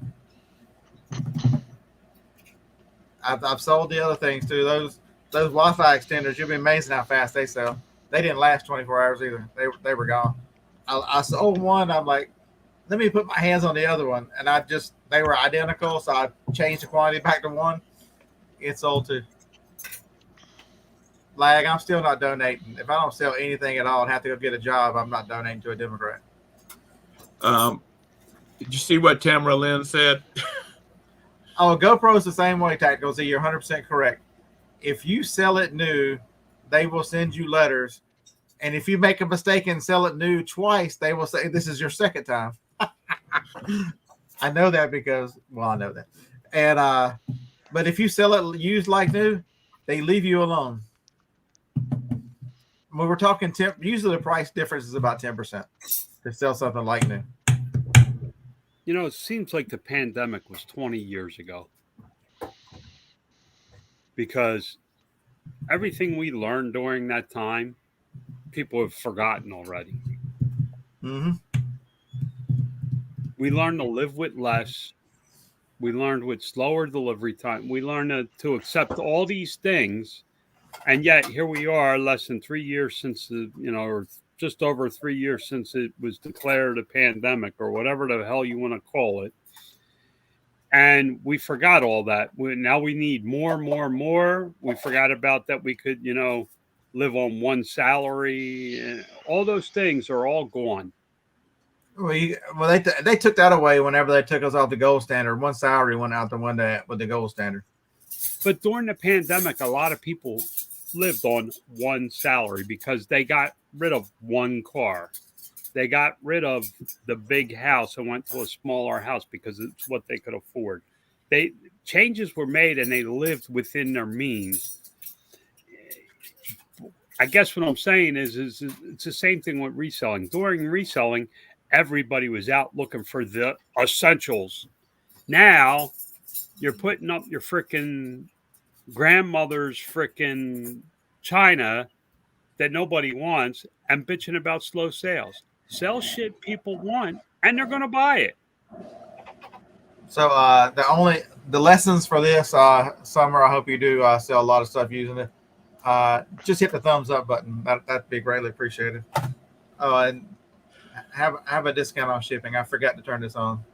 go. I've sold the other things too. Those Wi-Fi extenders, you'll be amazed how fast they sell. They didn't last 24 hours either. They were gone. I sold one. I'm like, let me put my hands on the other one, and they were identical, so I changed the quantity back to one. It sold too. Like, I'm still not donating. If I don't sell anything at all and have to go get a job, I'm not donating to a Democrat. Did you see what Tamara Lynn said? Oh, GoPro's the same way, Tactical Z. You're 100% correct. If you sell it new, they will send you letters. And if you make a mistake and sell it new twice, they will say, this is your second time. I know that because, well, I know that. And, but if you sell it used like new, they leave you alone. When we're talking usually the price difference is about 10% to sell something like new. You know, it seems like the pandemic was 20 years ago because everything we learned during that time, people have forgotten already. Mm-hmm. We learned to live with less. We learned with slower delivery time. We learned to accept all these things. And yet here we are less than 3 years since or just over 3 years since it was declared a pandemic or whatever the hell you want to call it. And we forgot all that. Now we need more. We forgot about that we could, live on one salary. And all those things are all gone. Well, they took that away whenever they took us off the gold standard. One salary went out the one day with the gold standard. But during the pandemic, a lot of people lived on one salary because they got rid of one car. They got rid of the big house and went to a smaller house because it's what they could afford. Changes were made and they lived within their means. I guess what I'm saying is it's the same thing with reselling. During reselling, everybody was out looking for the essentials. Now you're putting up your freaking grandmother's freaking china that nobody wants and bitching about slow sales. Sell shit people want and they're going to buy it. So the lessons for this summer, I hope you do sell a lot of stuff using it. Just hit the thumbs up button. That'd be greatly appreciated. Oh, and have a discount on shipping. I forgot to turn this on.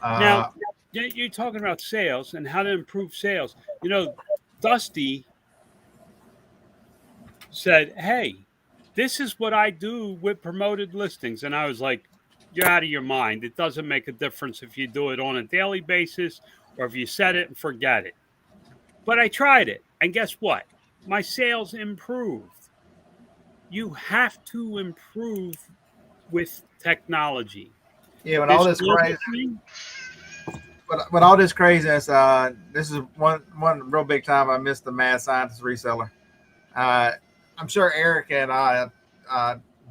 Now, you're talking about sales and how to improve sales. Dusty said, hey, this is what I do with promoted listings. And I was like, you're out of your mind. It doesn't make a difference if you do it on a daily basis or if you set it and forget it. But I tried it. And guess what? My sales improved. You have to improve with technology. Yeah, when all this crazy. But all this craziness, this is one real big time I missed the Mad Scientist reseller. I'm sure Eric and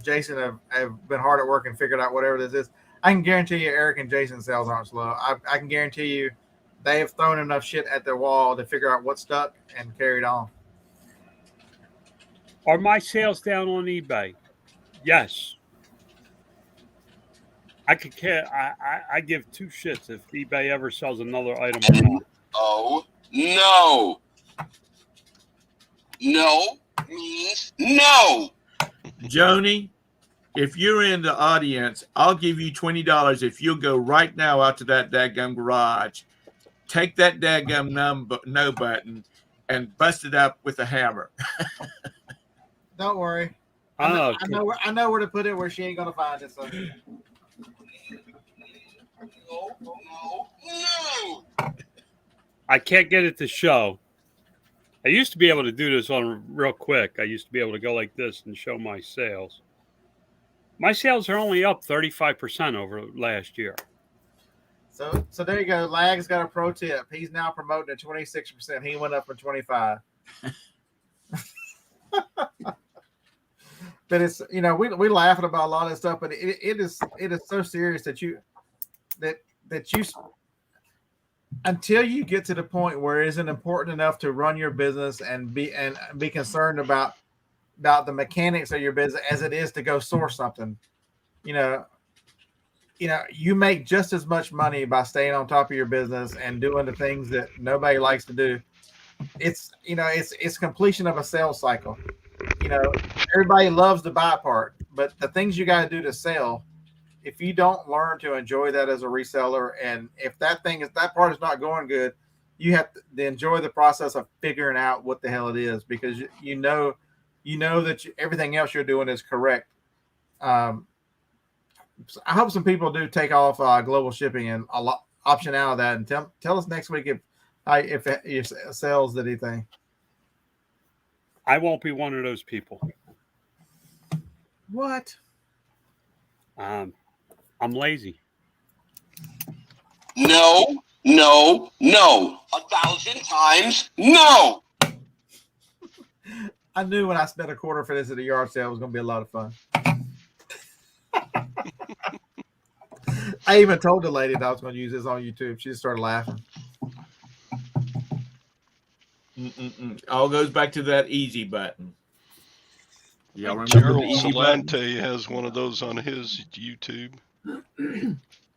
Jason have been hard at work and figured out whatever this is. I can guarantee you Eric and Jason's sales aren't slow. I can guarantee you they have thrown enough shit at their wall to figure out what stuck and carried on. Are my sales down on eBay? Yes. I could care. I give two shits if eBay ever sells another item or not. Oh, no. No means no. Joni, if you're in the audience, I'll give you $20 if you'll go right now out to that dadgum garage, take that dadgum no button, and bust it up with a hammer. Don't worry. I know where to put it where she ain't gonna find it. So. No. I can't get it to show. I used to be able to do this on real quick. I used to be able to go like this and show my sales. My sales are only up 35% over last year. So there you go. Lag's got a pro tip. He's now promoting at 26%. He went up from 25. But it's, you know, we laughing about a lot of this stuff, but it is so serious that you until you get to the point where it isn't important enough to run your business and be concerned about the mechanics of your business as it is to go source something. You know, you make just as much money by staying on top of your business and doing the things that nobody likes to do. It's completion of a sales cycle. You know, everybody loves the buy part, but the things you got to do to sell, if you don't learn to enjoy that as a reseller, and if that part is not going good, you have to enjoy the process of figuring out what the hell it is, because you know that everything else you're doing is correct. I hope some people do take off global shipping and a lot option out of that, and tell us next week if your sales did anything. I won't be one of those people. What? I'm lazy. No, no, no. 1,000 times no. I knew when I spent a quarter for this at a yard sale, it was going to be a lot of fun. I even told the lady that I was going to use this on YouTube. She just started laughing. All goes back to that easy button. Y'all remember Gerald the easy button? Solante has one of those on his YouTube.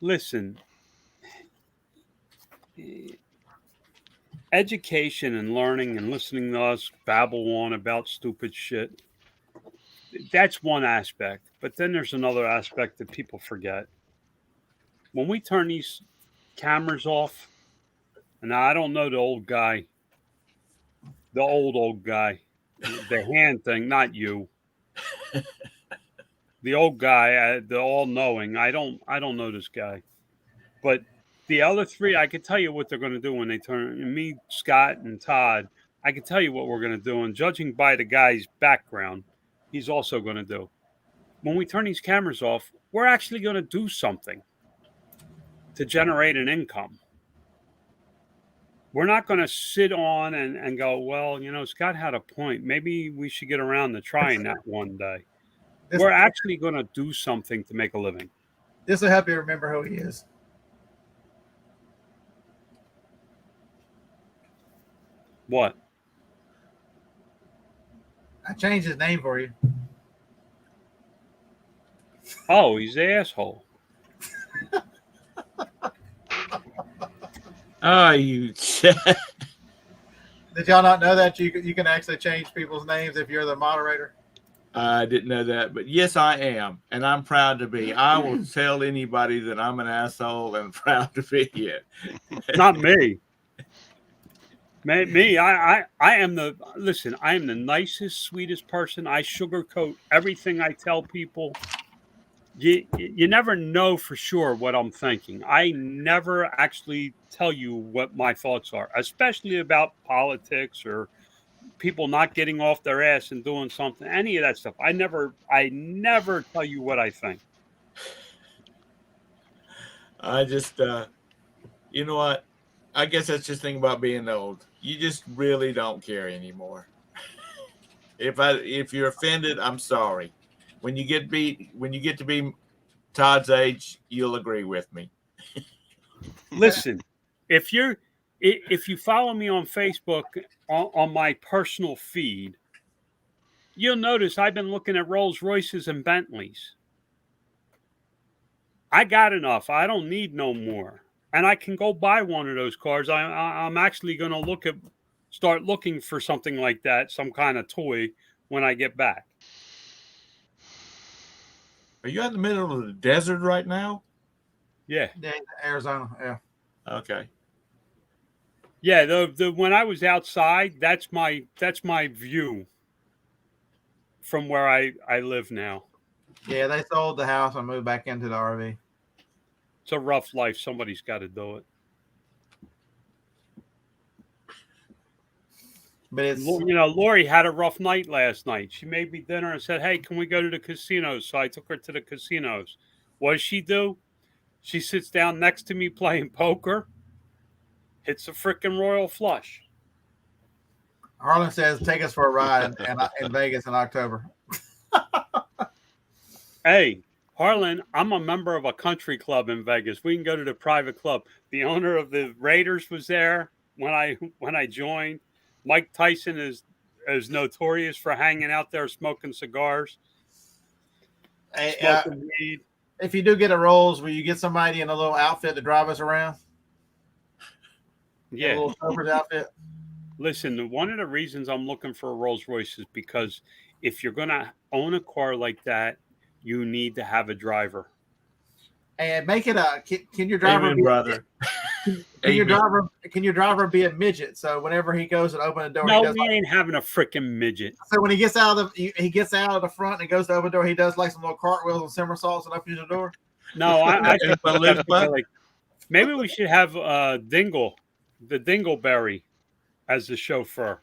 Listen, education and learning and listening to us babble on about stupid shit, that's one aspect. But then there's another aspect that people forget. When we turn these cameras off, and I don't know the old guy, the old guy, the hand thing, not you. The old guy, the all-knowing. I don't know this guy, but the other three, I can tell you what they're going to do when they turn. Me, Scott, and Todd, I can tell you what we're going to do. And judging by the guy's background, he's also going to do. When we turn these cameras off, we're actually going to do something to generate an income. We're not going to sit on and go, well, you know, Scott had a point. Maybe we should get around to trying that one day. We're actually going to do something to make a living. This will help you remember who he is. What? I changed his name for you. Oh, he's the asshole. Oh, you. Did y'all not know that you can actually change people's names if you're the moderator? I didn't know that, but yes, I am, and I'm proud to be. I will tell anybody that I'm an asshole and proud to be it. Not me. Me, I am I am the nicest, sweetest person. I sugarcoat everything I tell people. You never know for sure what I'm thinking. I never actually tell you what my thoughts are, especially about politics or people not getting off their ass and doing something, any of that stuff. I never tell you what I think. I just, you know what? I guess that's just the thing about being old. You just really don't care anymore. If you're offended, I'm sorry. When you get to be Todd's age, you'll agree with me. Listen, if you follow me on Facebook on my personal feed, you'll notice I've been looking at Rolls Royces and Bentleys. I got enough. I don't need no more. And I can go buy one of those cars. I'm actually going to start looking for something like that, some kind of toy, when I get back. Are you in the middle of the desert right now? Yeah. Yeah, Arizona. Yeah. Okay. Yeah, the when I was outside, that's my view from where I live now. Yeah, they sold the house and moved back into the RV. It's a rough life. Somebody's got to do it. But it's Lori had a rough night last night. She made me dinner and said, "Hey, can we go to the casinos?" So I took her to the casinos. What does she do? She sits down next to me playing poker, hits a freaking royal flush. Harlan says, "Take us for a ride in Vegas in October." Hey, Harlan, I'm a member of a country club in Vegas. We can go to the private club. The owner of the Raiders was there when I joined. Mike Tyson is notorious for hanging out there smoking cigars, Hey, smoking weed. if you do get a Rolls, will you get somebody in a little outfit to drive us around? Yeah. A little chauffeur's outfit. Listen, one of the reasons I'm looking for a Rolls Royce is because if you're going to own a car like that, you need to have a driver. And make it a. Can your driver Amen, brother? Can your driver be a midget? So whenever he goes and open the door, No, he does we ain't having a freaking midget. So when he gets out of the front and goes to open the door, he does like some little cartwheels and somersaults and opens the door. No, I think Elizabeth? like, maybe we should have the Dingleberry, as the chauffeur.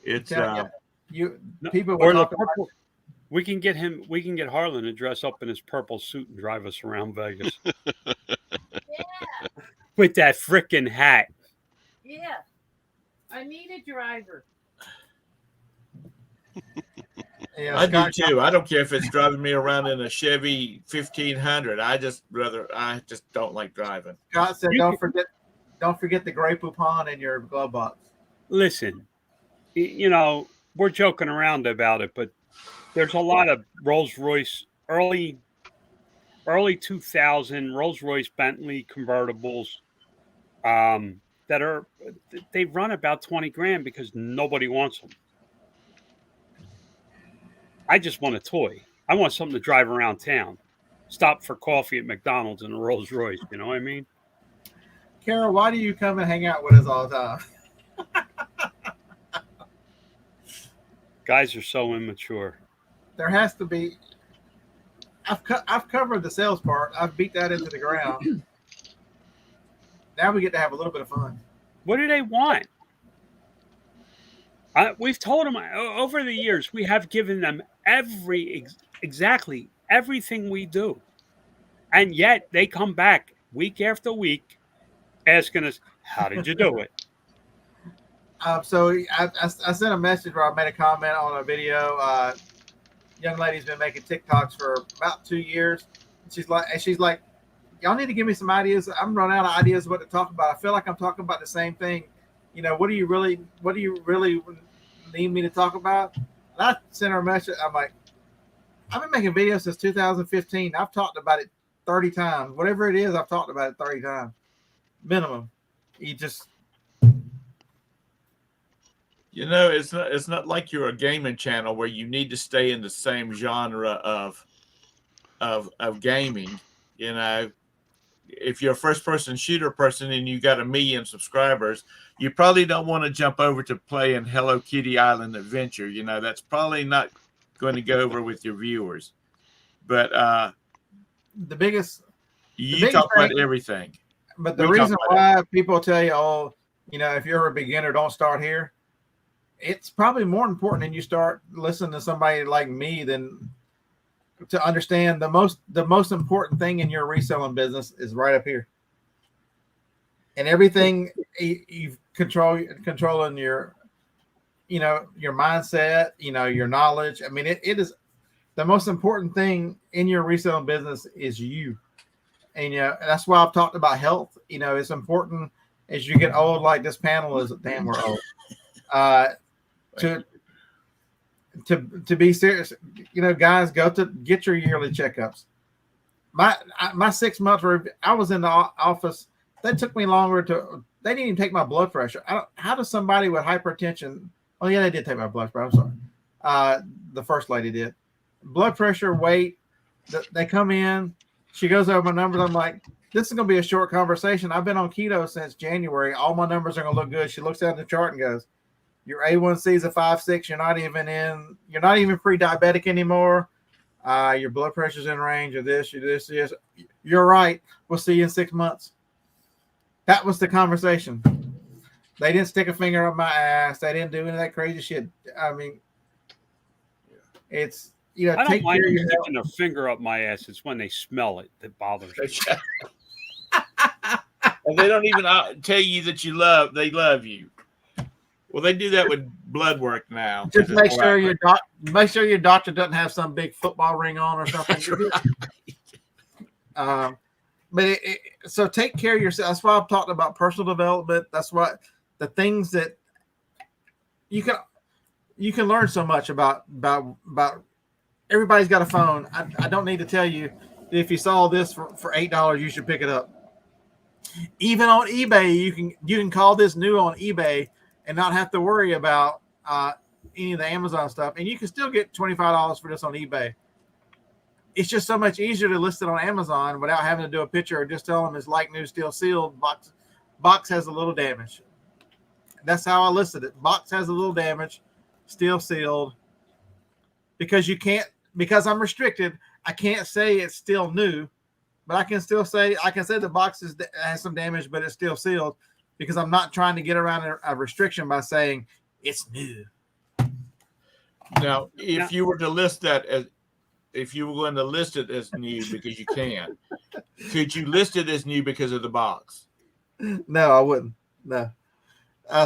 It's people Or will the talk about. purple. We can get him. We can get Harlan to dress up in his purple suit and drive us around Vegas Yeah. with that freaking hat. Yeah. I need a driver. Yeah, I do Scott, too. I don't care if it's driving me around in a Chevy 1500. I just don't like driving. Scott said, You "Don't forget the Grey Poupon in your glove box." Listen, we're joking around about it, but there's a lot of Rolls Royce early 2000 Rolls Royce Bentley convertibles that they run about 20 grand because nobody wants them. I just want a toy. I want something to drive around town. Stop for coffee at McDonald's in a Rolls Royce. You know what I mean? Carol, why do you come and hang out with us all the time? Guys are so immature. There has to be. I've covered the sales part. I've beat that into the ground. Now we get to have a little bit of fun. What do they want? We've told them over the years. We have given them exactly everything we do, and yet they come back week after week asking us, "How did you do it?" So I sent a message where I made a comment on a video. Young lady's been making TikToks for about 2 years. She's like, y'all need to give me some ideas. I'm running out of ideas of what to talk about. I feel like I'm talking about the same thing. What do you really need me to talk about? And I sent her a message. I'm like, I've been making videos since 2015. I've talked about it 30 times. Whatever it is, I've talked about it 30 times. Minimum. It's not like you're a gaming channel where you need to stay in the same genre of gaming. If you're a first person shooter person and you got 1 million subscribers, you probably don't want to jump over to playing Hello Kitty Island Adventure. That's probably not going to go over with your viewers. But you talk about everything. But the reason why people tell you, if you're a beginner, don't start here. It's probably more important than you start listening to somebody like me than to understand the most important thing in your reselling business is right up here. And everything you controlling your mindset, your knowledge. I mean, it is the most important thing in your reselling business is you. And that's why I've talked about health. It's important as you get old, like this panel is. Damn, we're old. To be serious, guys, go to get your yearly checkups. My 6 months review, I was in the office. That took me longer they didn't even take my blood pressure. How does somebody with hypertension? Oh yeah, they did take my blood pressure. I'm sorry. The first lady did. Blood pressure, weight. They come in. She goes over my numbers. I'm like, this is going to be a short conversation. I've been on keto since January. All my numbers are going to look good. She looks at the chart and goes, your A1C is a 5.6. You're not even pre-diabetic anymore. Your blood pressure's in range of this. You're right. We'll see you in 6 months. That was the conversation. They didn't stick a finger up my ass. They didn't do any of that crazy shit. I mean, it's, you know, I don't take mind care of them your health. sticking a finger up my ass. It's when they smell it that bothers me. And they don't even tell you that they love you. Well, they do that with blood work now. Just make sure your doctor doesn't have some big football ring on or something. But so take care of yourself. That's why I'm talking about personal development. That's what the things that you can learn so much about. Everybody's got a phone. I don't need to tell you that if you saw this for $8, you should pick it up. Even on eBay, you can call this new on eBay and not have to worry about any of the Amazon stuff, and you can still get $25 for this on eBay. It's just so much easier to list it on Amazon without having to do a picture or just tell them it's like new, still sealed. Box has a little damage. That's how I listed it. Box has a little damage, still sealed. Because I'm restricted, I can't say it's still new, but I can say the box has some damage, but it's still sealed, because I'm not trying to get around a restriction by saying it's new. Now, if you were to list that if you were going to list it as new, because you can, could you list it as new because of the box? No, I wouldn't. No.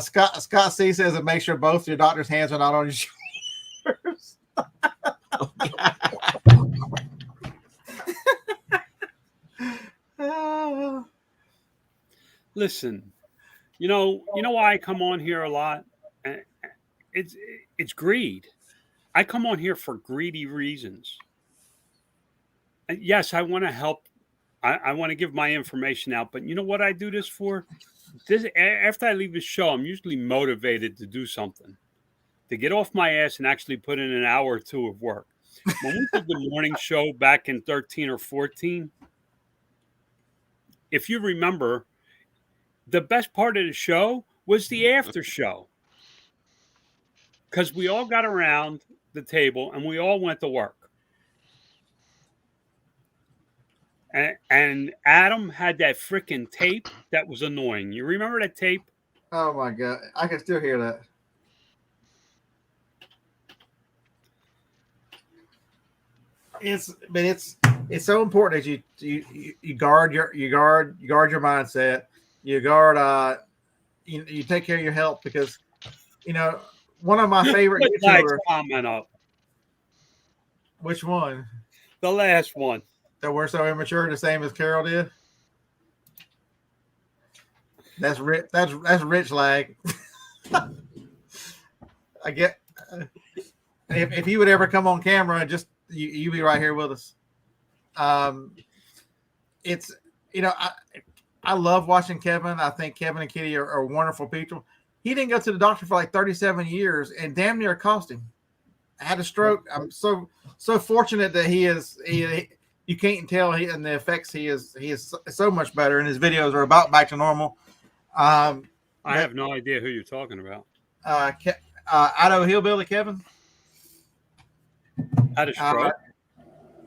Scott C says that make sure both your doctor's hands are not on your shoulders. Listen, you know why I come on here a lot? It's greed. I come on here for greedy reasons. And yes, I want to help. I want to give my information out, but you know what I do this for? After I leave the show, I'm usually motivated to do something, to get off my ass and actually put in an hour or two of work. When we did the morning show back in 13 or 14, if you remember, the best part of the show was the after show, because we all got around the table and we all went to work. And Adam had that freaking tape that was annoying. You remember that tape? Oh my God. I can still hear that. It's so important that you guard your mindset. You guard you take care of your health, because one of my favorite YouTubers. Comment up. Which one? The last one. That we're so immature, the same as Carol did. That's rich. That's rich lag. I get. If you would ever come on camera, just you be right here with us. It's I love watching Kevin. I think Kevin and Kitty are wonderful people. He didn't go to the doctor for like 37 years, and damn near cost him. I had a stroke. I'm so fortunate that he you can't tell and the effects he is so much better, and his videos are about back to normal. I have no idea who you're talking about. Idaho Hillbilly Kevin. Had a stroke.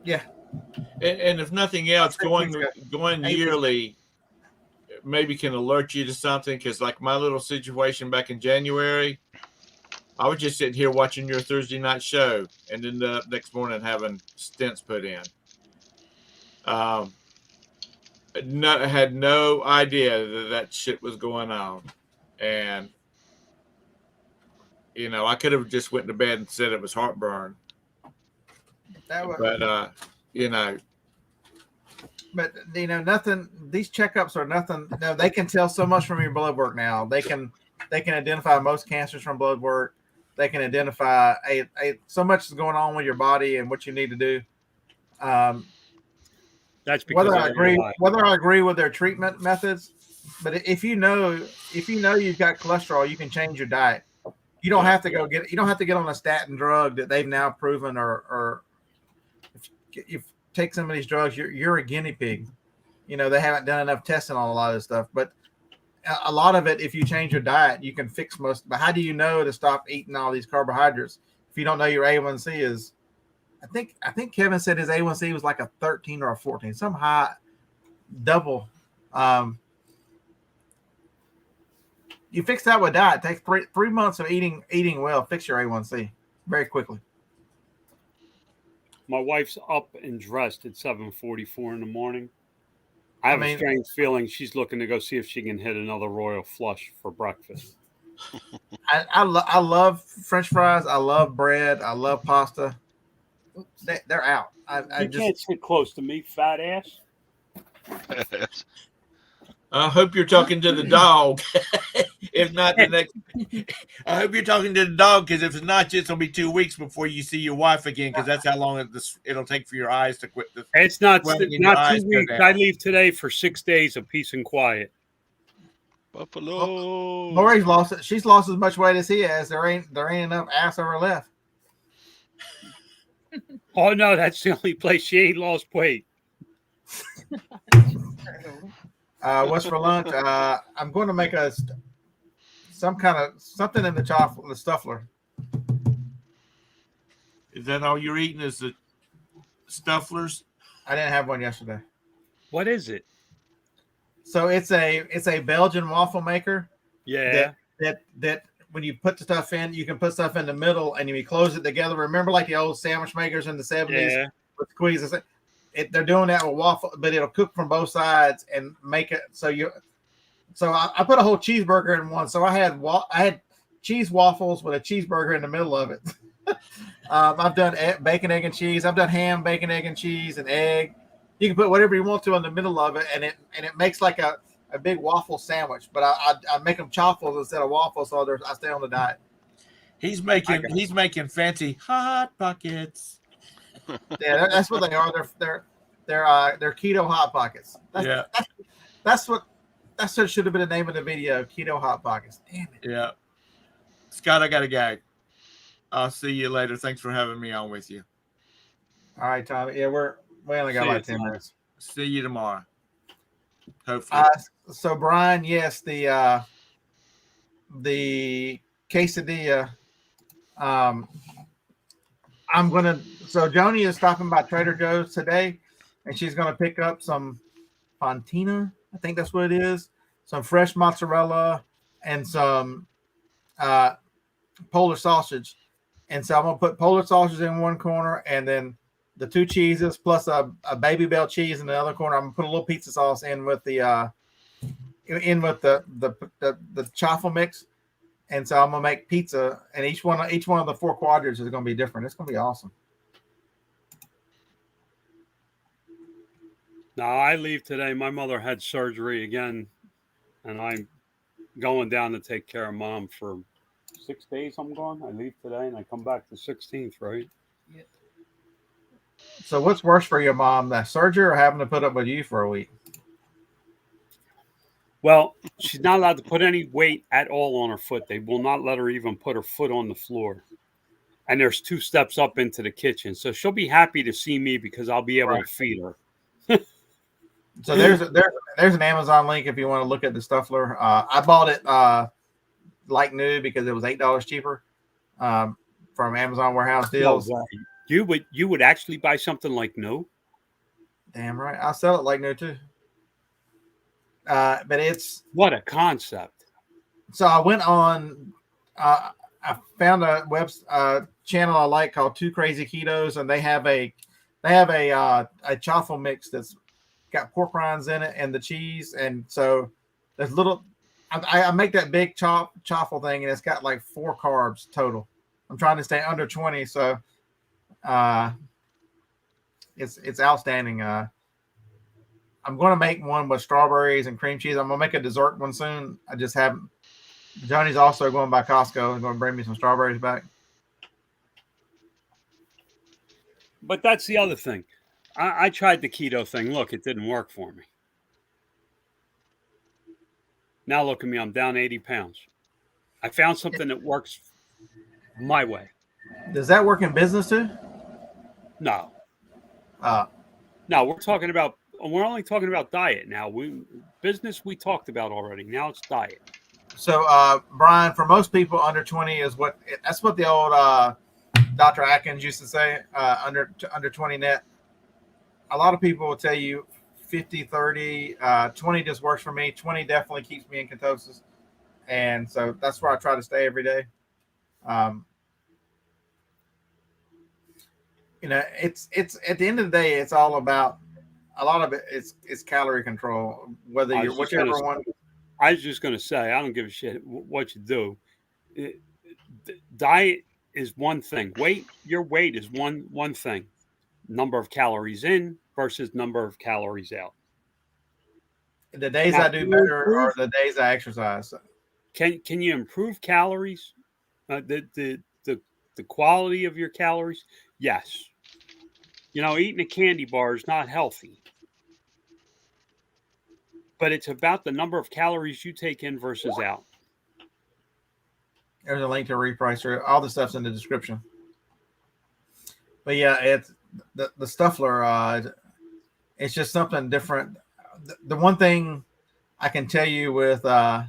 Yeah. And if nothing else, going yearly maybe can alert you to something, because like my little situation back in January, I was just sitting here watching your Thursday night show and then the next morning having stents put in. Had no idea that shit was going on. And, I could have just went to bed and said it was heartburn. But nothing. These checkups are nothing. No, they can tell so much from your blood work now. They can identify most cancers from blood work. They can identify so much is going on with your body and what you need to do. That's because whether I agree with their treatment methods, but if you know you've got cholesterol, you can change your diet. You don't have to get on a statin drug that they've now proven, or if you take some of these drugs, you're a guinea pig. They haven't done enough testing on a lot of this stuff, but a lot of it, if you change your diet, you can fix most. But how do you know to stop eating all these carbohydrates if you don't know your A1C is? I think Kevin said his A1C was like a 13 or a 14, some high double. you fix that with diet. It takes 3 months of eating well. Fix your A1C very quickly. My wife's up and dressed at 7:44 in the morning. I have a strange feeling she's looking to go see if she can hit another royal flush for breakfast. I love French fries. I love bread. I love pasta. They're out. You can't sit close to me, fat ass. I hope you're talking to the dog. If not, the next. I hope you're talking to the dog, because if it's not, just it'll be 2 weeks before you see your wife again, because that's how long it'll take for your eyes to quit. It's not 2 weeks. I leave today for 6 days of peace and quiet. Buffalo. Lori's lost it. She's lost as much weight as he has. There ain't enough ass over left. Oh no, that's the only place she ain't lost weight. What's for lunch? I'm going to make something in the stuffler. Is that all you're eating? Is the stufflers? I didn't have one yesterday. What is it? So it's a Belgian waffle maker. Yeah. That when you put the stuff in, you can put stuff in the middle and you close it together. Remember, like the old sandwich makers in the 70s with squeezes. They're doing that with waffle, but it'll cook from both sides and make it so you. So I put a whole cheeseburger in one. So I had cheese waffles with a cheeseburger in the middle of it. I've done bacon, egg, and cheese. I've done ham, bacon, egg, and cheese, and egg. You can put whatever you want to in the middle of it, and it makes like a big waffle sandwich. But I make them chaffles instead of waffles, so I stay on the diet. He's making fancy hot pockets. Yeah, that's what they are. They're keto hot pockets. That's what should have been the name of the video. Keto hot pockets. Damn it. Yeah. Scott, I got a gag. I'll see you later. Thanks for having me on with you. All right, Tommy. Yeah, we only got like 10 minutes. See you tomorrow. Hopefully. So Brian, yes, the quesadilla. So Joni is stopping by Trader Joe's today, and she's gonna pick up some fontina. I think that's what it is. Some fresh mozzarella and some Polish sausage. And so I'm gonna put Polish sausage in one corner, and then the 2 cheeses plus a Baby Bell cheese in the other corner. I'm gonna put a little pizza sauce in with the chaffle mix. And so I'm gonna make pizza, and each one of the 4 quadrants is gonna be different. It's gonna be awesome. No, I leave today. My mother had surgery again, and I'm going down to take care of Mom for 6 days. I'm gone. I leave today, and I come back the 16th, right? Yep. So what's worse for your mom, that surgery or having to put up with you for a week? Well, she's not allowed to put any weight at all on her foot. They will not let her even put her foot on the floor. And there's 2 steps up into the kitchen. So she'll be happy to see me because I'll be able to feed her. So there's an Amazon link if you want to look at the stuffler. I bought it like new because it was $8 cheaper from Amazon Warehouse Deals. No, you would actually buy something like new? Damn right. I'll sell it like new too. But it's what a concept. So I went on. I found a channel I like called Two Crazy Ketos, and they have a chaffle mix that's got pork rinds in it and the cheese, and so there's little. I make that big chaffle thing, and it's got like 4 carbs total. I'm trying to stay under 20, so it's outstanding. I'm going to make one with strawberries and cream cheese. I'm going to make a dessert one soon. I just haven't. Johnny's also going by Costco and going to bring me some strawberries back. But that's the other thing. I tried the keto thing. Look, it didn't work for me. Now look at me. I'm down 80 pounds. I found something that works my way. Does that work in business too? No. No, we're only talking about diet now. Business we talked about already. Now it's diet. So, Brian, for most people, under 20 that's what the old Dr. Atkins used to say. Under 20 net. A lot of people will tell you 50, 30, 20 just works for me. 20 definitely keeps me in ketosis. and so that's where I try to stay every day. It's at the end of the day, it's all about a lot of it. It's calorie control. Whether you're whichever one. I was just going to say, I don't give a shit what you do. Diet is one thing. Your weight is one thing. Number of calories in versus number of calories out. The days I do better are the days I exercise. Can you improve calories? The quality of your calories? Yes. Eating a candy bar is not healthy. But it's about the number of calories you take in versus out. There's a link to Repricer. All the stuff's in the description. But yeah, it's the Stuffler. It's just something different. The one thing I can tell you with a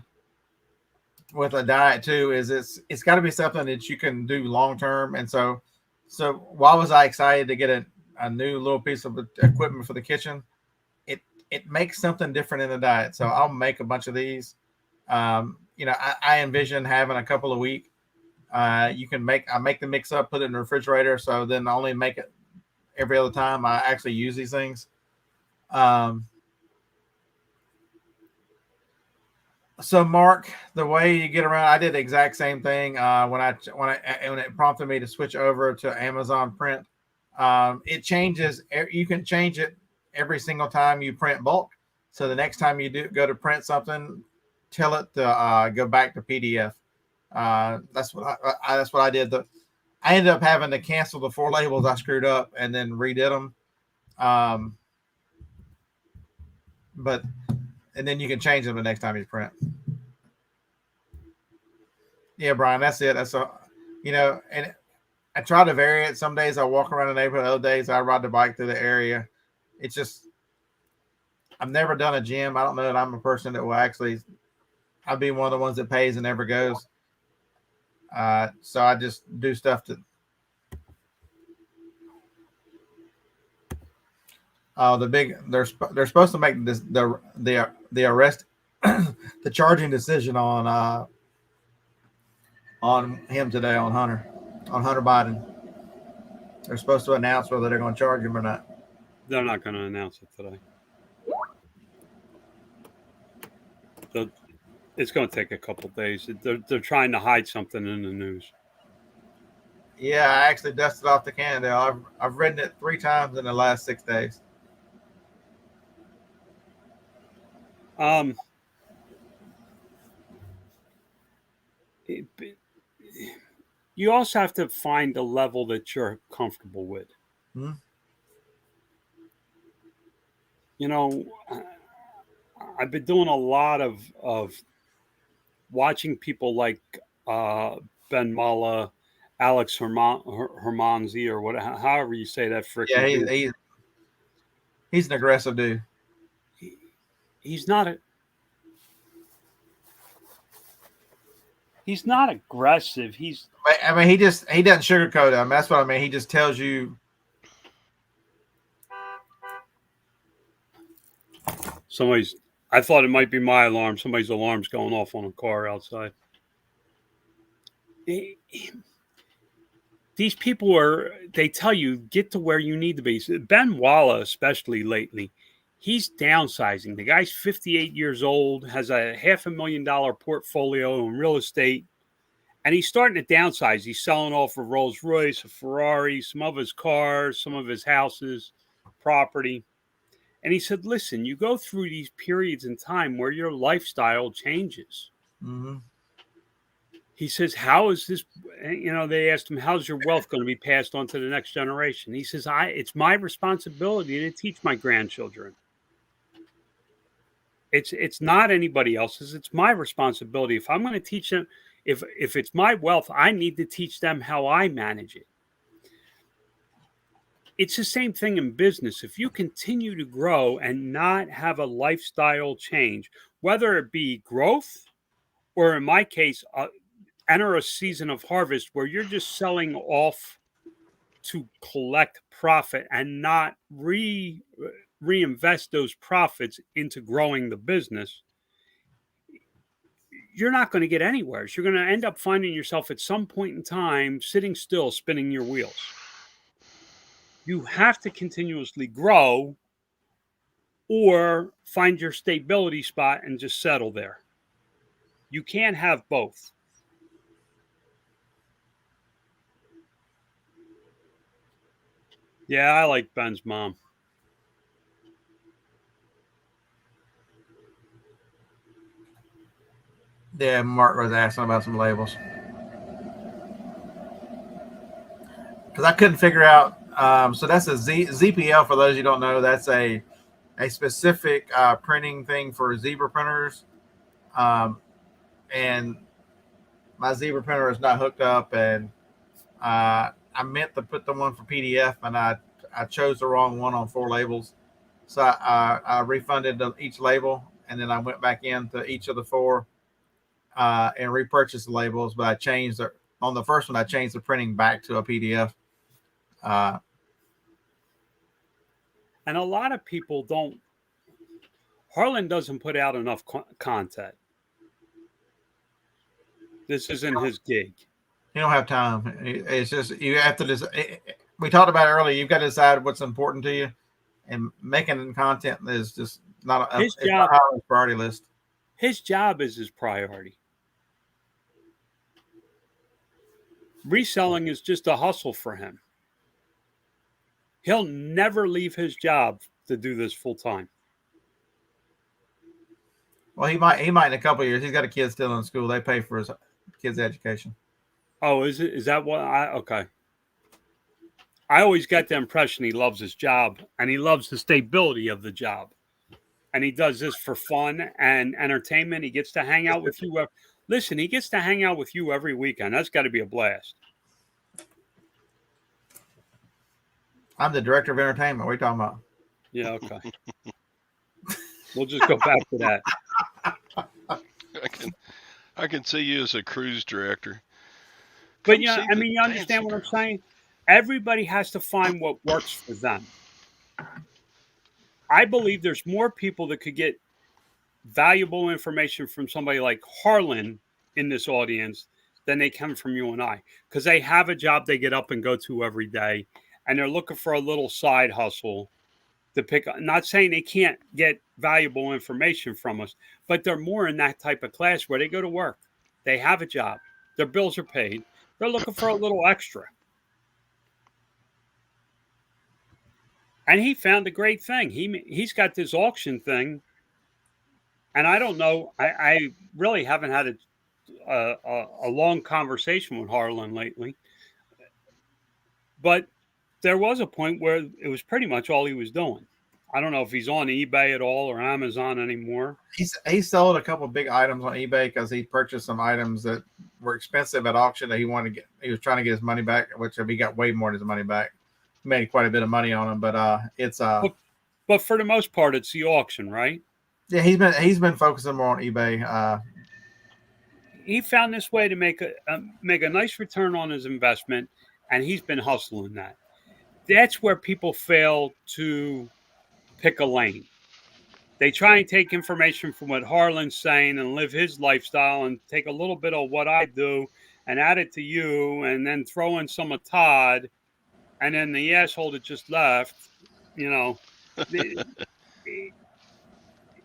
diet too is it's got to be something that you can do long term. And so why was I excited to get a new little piece of equipment for the kitchen? It makes something different in the diet. So I'll make a bunch of these. I envision having a couple a week. I make the mix up, put it in the refrigerator. So then I only make it every other time I actually use these things. So Mark, the way you get around, I did the exact same thing when it prompted me to switch over to Amazon Print. It changes. You can change it every single time you print bulk. So the next time you go to print something, tell it to go back to PDF. That's what I did. I ended up having to cancel the 4 labels I screwed up and then redid them. And then you can change them the next time you print. Yeah, Brian, that's it. And I try to vary it. Some days I walk around the neighborhood. Other days I ride the bike through the area. It's just, I've never done a gym. I don't know that I'm a person that will actually, I'll be one of the ones that pays and never goes. So I just do stuff to. They're supposed to make this the arrest the charging decision on him today on Hunter Biden. They're supposed to announce whether they're going to charge him or not. They're not going to announce it today. It's going to take a couple of days. They're trying to hide something in the news. Yeah, I actually dusted off the Cannondale. I've ridden it 3 times in the last 6 days. You also have to find a level that you're comfortable with. Hmm. I've been doing a lot of watching people like Ben Mala, Alex Hermanzi, or whatever, however you say that. Yeah, he's an aggressive dude. He's not aggressive. He doesn't sugarcoat it. That's what I mean. He just tells you. I thought it might be my alarm. Somebody's alarm's going off on a car outside. These people they tell you, get to where you need to be. Ben Walla, especially lately, he's downsizing. The guy's 58 years old, has a $500,000 portfolio in real estate, and he's starting to downsize. He's selling off a Rolls Royce, a Ferrari, some of his cars, some of his houses, property. And he said, listen, you go through these periods in time where your lifestyle changes. Mm-hmm. He says, how is this, they asked him, how's your wealth going to be passed on to the next generation? He says, it's my responsibility to teach my grandchildren. It's not anybody else's. It's my responsibility. If I'm going to teach them, if it's my wealth, I need to teach them how I manage it. It's the same thing in business. If you continue to grow and not have a lifestyle change, whether it be growth or in my case, enter a season of harvest where you're just selling off to collect profit and not reinvest those profits into growing the business, you're not going to get anywhere. You're going to end up finding yourself at some point in time sitting still, spinning your wheels. You have to continuously grow or find your stability spot and just settle there. You can't have both. Yeah, I like Ben's mom. Yeah, Mark was asking about some labels. Because I couldn't figure out. So that's a ZPL. For those you don't know, that's a specific printing thing for zebra printers. And my zebra printer is not hooked up, and I meant to put the one for PDF, and I chose the wrong one on 4 labels. So I refunded each label, and then I went back into each of the 4 and repurchased the labels. But I changed on the first one. I changed the printing back to a PDF. And a lot of people don't. Harlan doesn't put out enough content. This isn't his gig. You don't have time. It's just you have to just. We talked about it earlier. You've got to decide what's important to you, and making content is just not his job. Not on his priority list. His job is his priority. Reselling is just a hustle for him. He'll never leave his job to do this full time. Well, he might in a couple of years. He's got a kid still in school. They pay for his kid's education. Oh, is it? Is that what okay. I always got the impression he loves his job and he loves the stability of the job. And he does this for fun and entertainment. He gets to hang out with you. Listen, he gets to hang out with you every weekend. That's got to be a blast. I'm the director of entertainment. What are you talking about? Yeah, okay. We'll just go back to that. I can see you as a cruise director. But you understand what I'm saying? Everybody has to find what works for them. I believe there's more people that could get valuable information from somebody like Harlan in this audience than they can from you and I, because they have a job they get up and go to every day, and they're looking for a little side hustle to pick up. Not saying they can't get valuable information from us, but they're more in that type of class where they go to work. They have a job. Their bills are paid. They're looking for a little extra. And he found a great thing. He's got this auction thing. And I don't know. I really haven't had a long conversation with Harlan lately. But there was a point where it was pretty much all he was doing. I don't know if he's on eBay at all or Amazon anymore. He sold a couple of big items on eBay because he purchased some items that were expensive at auction that he was trying to get his money back, which he got way more than his money back. He made quite a bit of money on them, but it's But for the most part, it's the auction, right? Yeah, he's been focusing more on eBay. He found this way to make a nice return on his investment, and he's been hustling that. That's where people fail to pick a lane. They try and take information from what Harlan's saying and live his lifestyle and take a little bit of what I do and add it to you and then throw in some of Todd, and then the asshole that just left,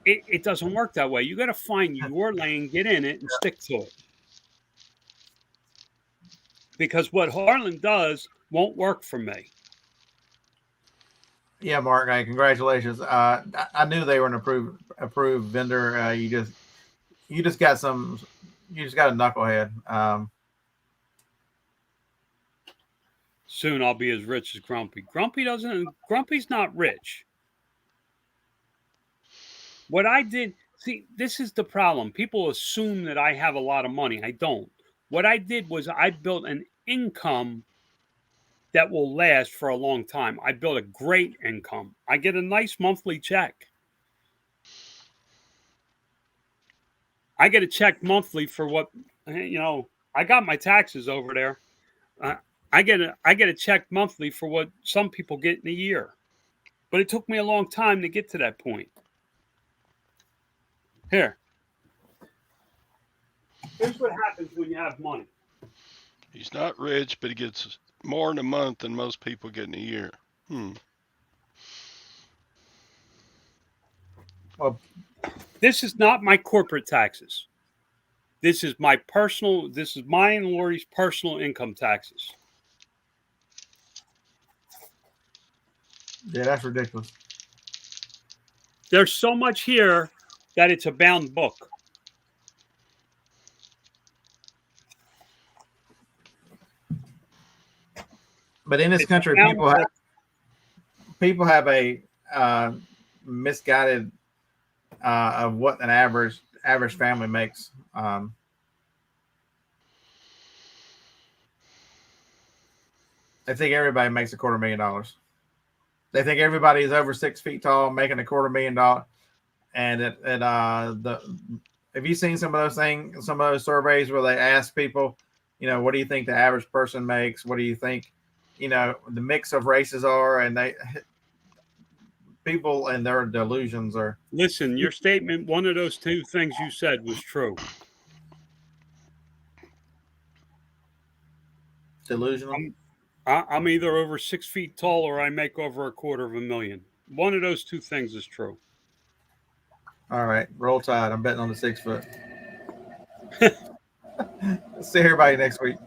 it doesn't work that way. You got to find your lane, get in it, and stick to it. Because what Harlan does won't work for me. Yeah, Mark, congratulations. I knew they were an approved vendor. You just got a knucklehead. Soon I'll be as rich as Grumpy. Grumpy's not rich. What I did, see, this is the problem. People assume that I have a lot of money. I don't. What I did was I built an income that will last for a long time. I built a great income. I get a nice monthly check. I get a check monthly for what, I got my taxes over there. I get a check monthly for what some people get in a year. But it took me a long time to get to that point. Here. Here's what happens when you have money. He's not rich, but he gets more in a month than most people get in a year. Well, This is not my corporate taxes. This is my personal. This is my and Lori's personal income taxes. yeah, that's ridiculous. There's so much here that it's a bound book. But in this It's country, bound book. people have a misguided of what an average family makes. They think everybody makes $250,000. They think everybody is over 6 feet tall making $250,000. And have you seen some of those things, some of those surveys where they ask people, what do you think the average person makes? What do you think, the mix of races are? And people and their delusions are. Listen, your statement, one of those two things you said was true. Delusional. I'm either over 6 feet tall or I make over $250,000. One of those two things is true. All right, roll tide. I'm betting on the 6 foot. See everybody next week.